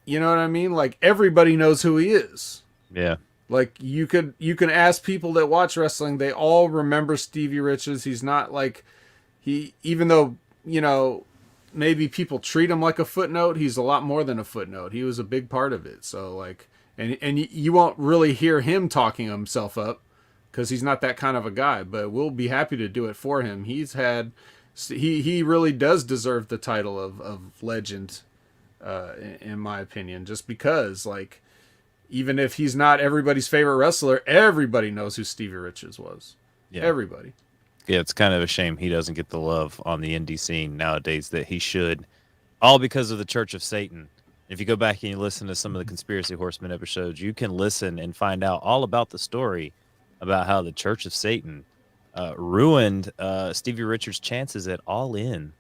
you know what I mean? Like everybody knows who he is. Yeah. Like you can ask people that watch wrestling, they all remember Stevie Richards. He's not like even though, maybe people treat him like a footnote, he's a lot more than a footnote. He was a big part of it. So like, and you won't really hear him talking himself up because he's not that kind of a guy, but we'll be happy to do it for him. He really does deserve the title of legend, in my opinion, just because like, even if he's not everybody's favorite wrestler, everybody knows who Stevie Richards was. Yeah. Everybody. Yeah, it's kind of a shame he doesn't get the love on the indie scene nowadays that he should, all because of the Church of Satan. If you go back and you listen to some of the Conspiracy Horsemen episodes, you can listen and find out all about the story about how the Church of Satan ruined Stevie Richards' chances at All In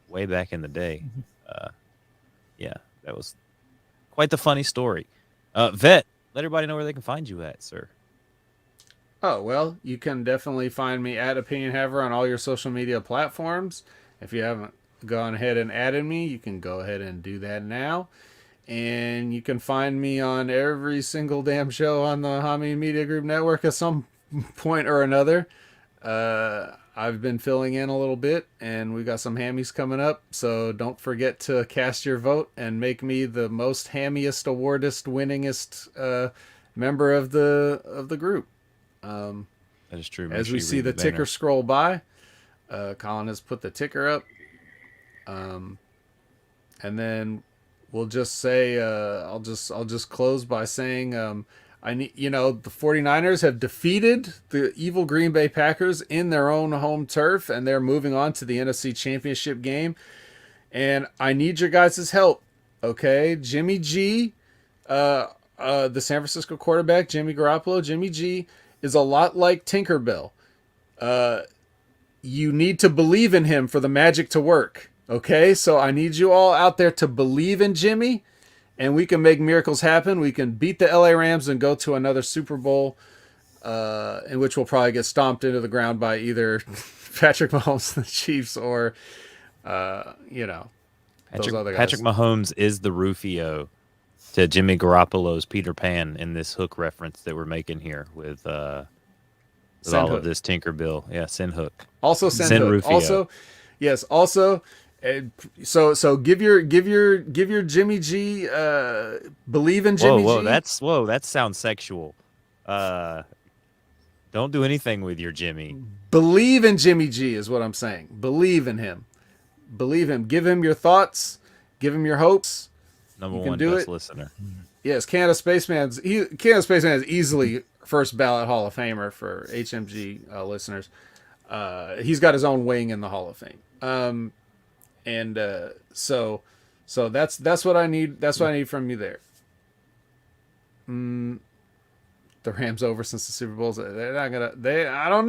way back in the day. Yeah, that was quite the funny story. Vet, let everybody know where they can find you at, sir. Oh, well, you can definitely find me at Opinion Haver on all your social media platforms. If you haven't gone ahead and added me, you can go ahead and do that now. And you can find me on every single damn show on the Hamin Media Group Network at some point or another. I've been filling in a little bit, and we got some hammies coming up. So don't forget to cast your vote and make me the most hammiest, awardist, winningest member of the group. That is true. As we see the ticker scroll by, Colin has put the ticker up. And then we'll just say, I'll just close by saying, the 49ers have defeated the evil Green Bay Packers in their own home turf, and they're moving on to the NFC Championship game. And I need your guys' help. Okay. Jimmy G, the San Francisco quarterback, Jimmy Garoppolo, Jimmy G is a lot like Tinkerbell. You need to believe in him for the magic to work. Okay, so I need you all out there to believe in Jimmy, and we can make miracles happen. We can beat the LA Rams and go to another Super Bowl, in which we'll probably get stomped into the ground by either Patrick Mahomes and the Chiefs or, those other guys. Patrick Mahomes is the Rufio to Jimmy Garoppolo's Peter Pan in this hook reference that we're making here with all of this Tinkerbell. Yeah, Sin Hook. Also Sin Hook. Rufio. Also, yes. Also, so give your Jimmy G. Believe in Jimmy G. That sounds sexual. Don't do anything with your Jimmy. Believe in Jimmy G is what I'm saying. Believe in him. Believe him. Give him your thoughts. Give him your hopes. Number one best listener. Yes, Canada Spaceman is easily first ballot Hall of Famer for HMG listeners. He's got his own wing in the Hall of Fame. So that's what I need. That's what I need from you there. The Rams over since the Super Bowls. They're not gonna. I don't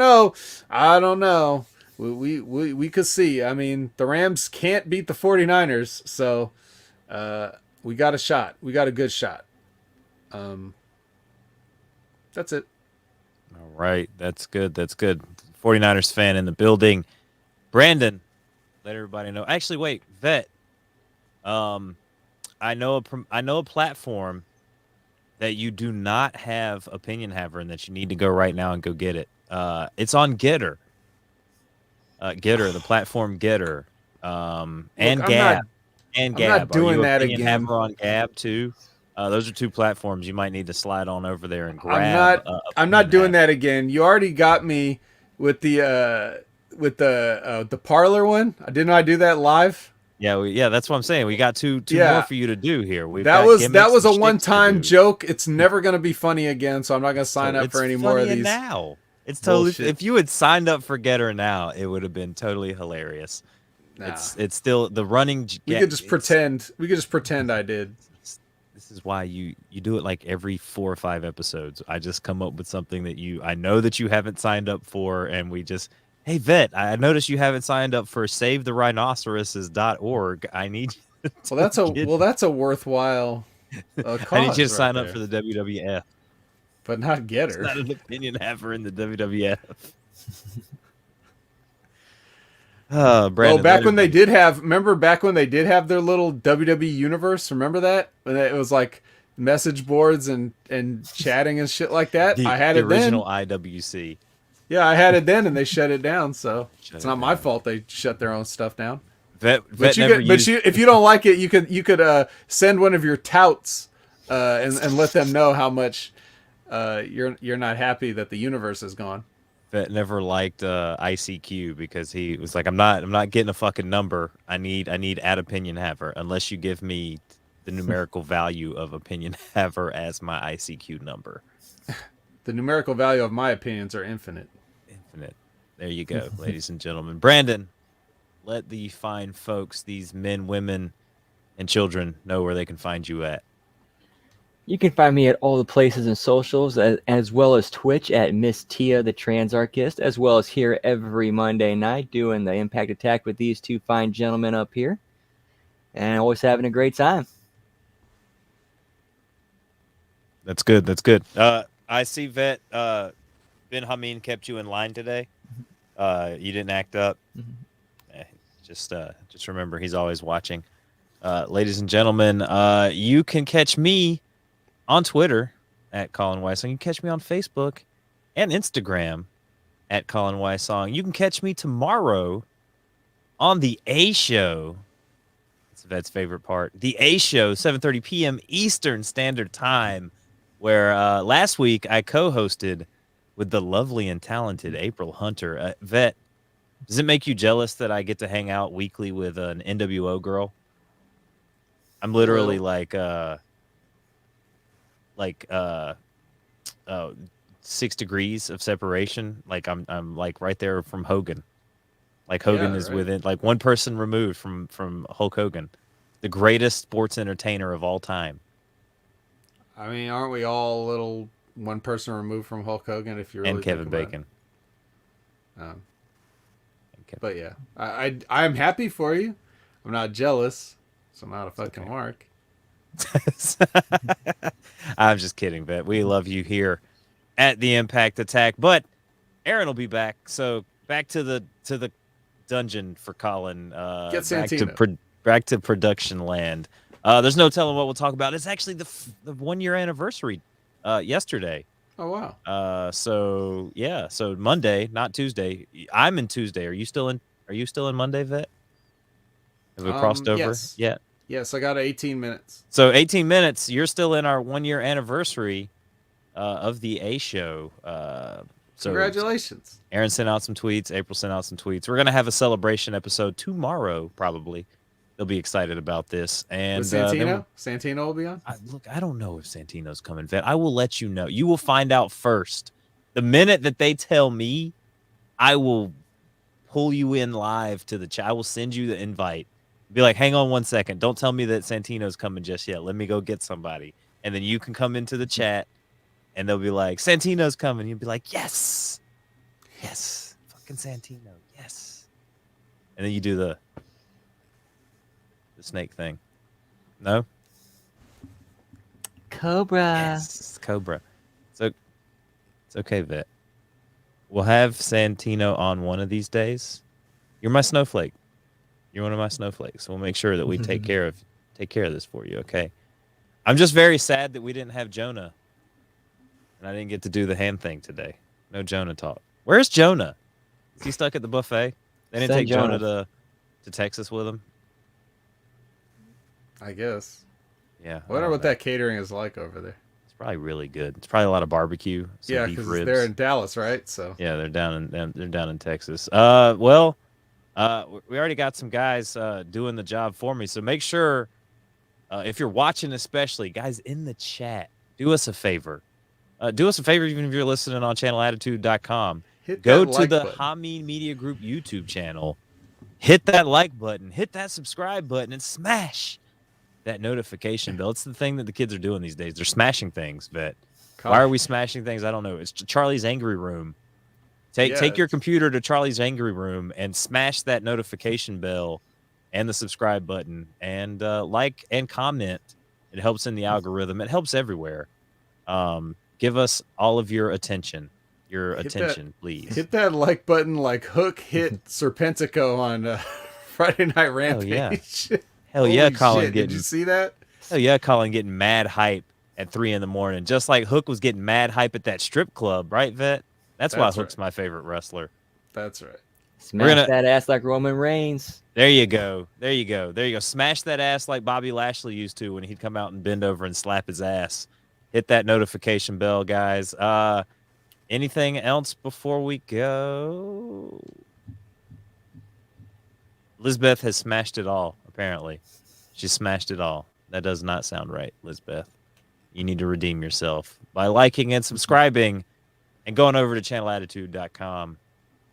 know. We could see. I mean, the Rams can't beat the 49ers, so we got a shot. We got a good shot. That's it. All right. That's good. 49ers fan in the building. Brandon, let everybody know. Actually, wait, Vet. I know a platform that you do not have Opinion Haver and that you need to go right now and go get it. It's on Getter. Getter, the platform Getter. And Gab. I'm not doing that Opinion again. Haver on Gab too. Those are two platforms you might need to slide on over there and grab. I'm not doing that again. You already got me with the parlor one. Didn't I do that live? Yeah, that's what I'm saying. We got two more for you to do here. That was a one-time joke. It's never going to be funny again, so I'm not going to sign up for any more of these. Now it's totally. Bullshit. If you had signed up for Getter now, it would have been totally hilarious. Nah. It's still the running. We could just pretend. We could just pretend I did. This is why you do it like every 4 or 5 episodes. I just come up with something that I know that you haven't signed up for, and we just. Hey, Vet, I noticed you haven't signed up for SaveTheRhinoceroses.org. I need you to that's a worthwhile cause. I need you to sign up for the WWF. But not Getter. It's not an Opinion Haver in the WWF. Brandon, back when they did have their little WWE universe, remember that? When it was like message boards and chatting and shit like that? I had it then. The original IWC. Yeah, I had it then, and they shut it down. So it's not my fault they shut their own stuff down. If you don't like it, you could send one of your touts and let them know how much you're not happy that the universe is gone. Vet never liked ICQ because he was like, I'm not getting a fucking number. I need at Opinion Haver unless you give me the numerical value of Opinion Haver as my ICQ number. The numerical value of my opinions are infinite. There you go, ladies and gentlemen. Brandon, let the fine folks, these men, women, and children know where they can find you at. You can find me at all the places and socials, as well as Twitch at Miss Tia the Transarchist, as well as here every Monday night doing the Impact Attack with these two fine gentlemen up here. And always having a great time. That's good. That's good. I see Vet. Ben Hamin kept you in line today. You didn't act up. Just remember, he's always watching. Ladies and gentlemen, you can catch me on Twitter at Colin Wysong. You can catch me on Facebook and Instagram at Colin Wysong. You can catch me tomorrow on the A Show. It's Vet's favorite part. The A Show, 7:30 p.m. Eastern Standard Time, where last week I co-hosted with the lovely and talented April Hunter. Vet, does it make you jealous that I get to hang out weekly with an NWO girl? I'm literally like 6 degrees of separation. Like I'm like right there from Hogan. Like Hogan is within like one person removed from Hulk Hogan, the greatest sports entertainer of all time. I mean, aren't we all a little one person removed from Hulk Hogan? If you really And Kevin Bacon. But yeah, I'm happy for you. I'm not jealous. So I'm not a fucking mark. I'm just kidding, Bet. We love you here at the Impact Attack. But Aaron will be back. So back to the dungeon for Colin. Get Santino. Back to production land. There's no telling what we'll talk about. It's actually the 1 year anniversary yesterday. Oh wow. So Monday, not Tuesday. I'm in Tuesday. Are you still in Monday, Vet? Have we crossed over? Yes. Yeah. Yes, I got 18 minutes. So 18 minutes. You're still in our 1 year anniversary of the A Show. So congratulations. Aaron sent out some tweets. April sent out some tweets. We're gonna have a celebration episode tomorrow, probably. They'll be excited about this. And with Santino? Santino will be on? I don't know if Santino's coming, Vet. I will let you know. You will find out first. The minute that they tell me, I will pull you in live to the chat. I will send you the invite. Be like, hang on 1 second. Don't tell me that Santino's coming just yet. Let me go get somebody. And then you can come into the chat, and they'll be like, Santino's coming. You'll be like, yes. Yes. Fucking Santino. Yes. And then you do the snake thing. No? Cobra. Yes, Cobra. So it's okay, Vet. We'll have Santino on one of these days. You're my snowflake. You're one of my snowflakes. We'll make sure that we take care of this for you, okay? I'm just very sad that we didn't have Jonah. And I didn't get to do the hand thing today. No Jonah talk. Where's Jonah? Is he stuck at the buffet? They didn't take Jonah to Texas with him? I guess. Yeah. I wonder what that catering is like over there. It's probably really good. It's probably a lot of barbecue. Yeah, because they're in Dallas, right? So yeah, they're down in Texas. We already got some guys doing the job for me. So make sure, if you're watching, especially guys in the chat, do us a favor. Do us a favor, even if you're listening on channelattitude.com. Go to the Hamin Media Group YouTube channel. Hit that like button. Hit that subscribe button and smash that notification bell. It's the thing that the kids are doing these days. They're smashing things, Vet. Why are we smashing things? I don't know. It's Charlie's Angry Room. Take your computer to Charlie's Angry Room and smash that notification bell and the subscribe button and like and comment. It helps in the algorithm. It helps everywhere. Give us all of your attention. Please. Hit that like button like Hook hit Serpentico on Friday Night Rampage. Hell yeah, Colin. Did you see that? Hell yeah, Colin getting mad hype at 3 a.m. Just like Hook was getting mad hype at that strip club, right, Vet? That's why Hook's my favorite wrestler. That's right. Smash that ass like Roman Reigns. There you go. Smash that ass like Bobby Lashley used to when he'd come out and bend over and slap his ass. Hit that notification bell, guys. Anything else before we go? Lizbeth has smashed it all, apparently. She smashed it all. That does not sound right, Lizbeth. You need to redeem yourself by liking and subscribing and going over to channelattitude.com,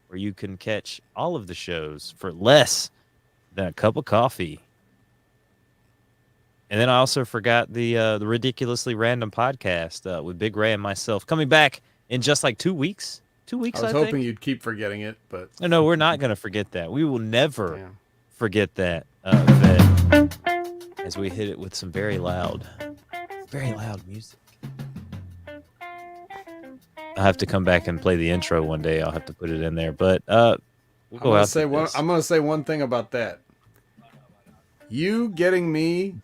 where you can catch all of the shows for less than a cup of coffee. And then I also forgot the ridiculously random podcast with Big Ray and myself coming back in just like 2 weeks. 2 weeks. I was hoping you'd keep forgetting it, but no, we're not going to forget that. We will never forget that. As we hit it with some very loud music. I'll have to come back and play the intro one day. I'll have to put it in there, but we'll go out. I'm going to say one thing about that. You getting me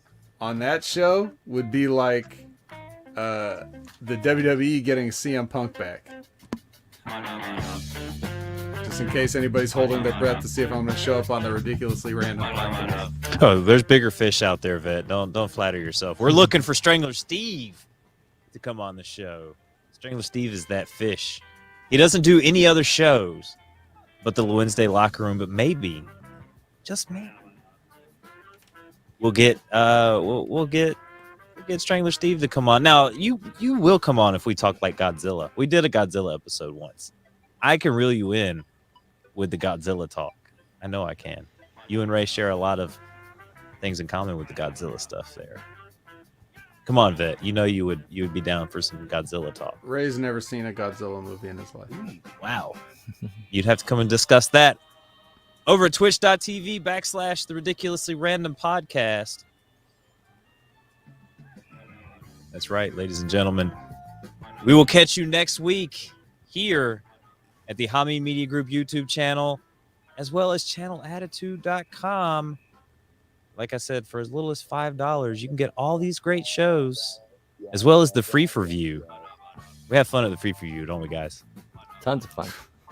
on that show would be like the WWE getting CM Punk back. Just in case anybody's holding their breath to see if I'm going to show up on the ridiculously random podcast. Oh, there's bigger fish out there, Vet. Don't flatter yourself. We're looking for Strangler Steve to come on the show. Strangler Steve is that fish. He doesn't do any other shows but the Wednesday Locker Room, but maybe, just maybe, we'll get Strangler Steve to come on. Now, you will come on if we talk like Godzilla. We did a Godzilla episode once. I can reel you in with the Godzilla talk. I know I can. You and Ray share a lot of things in common with the Godzilla stuff there. Come on, Vet. You know you would be down for some Godzilla talk. Ray's never seen a Godzilla movie in his life. Wow. You'd have to come and discuss that over at twitch.tv/the ridiculously random podcast. That's right, ladies and gentlemen. We will catch you next week here at the Hamin Media Group YouTube channel, as well as channelattitude.com. Like I said, for as little as $5, you can get all these great shows, as well as the free for view. We have fun at the free for view, don't we, guys? Tons of fun.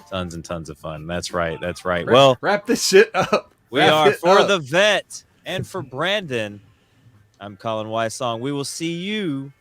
Tons and tons of fun. That's right. That's right. Wrap this shit up. We are for the Vet and for Brandon. I'm Colin Wysong. We will see you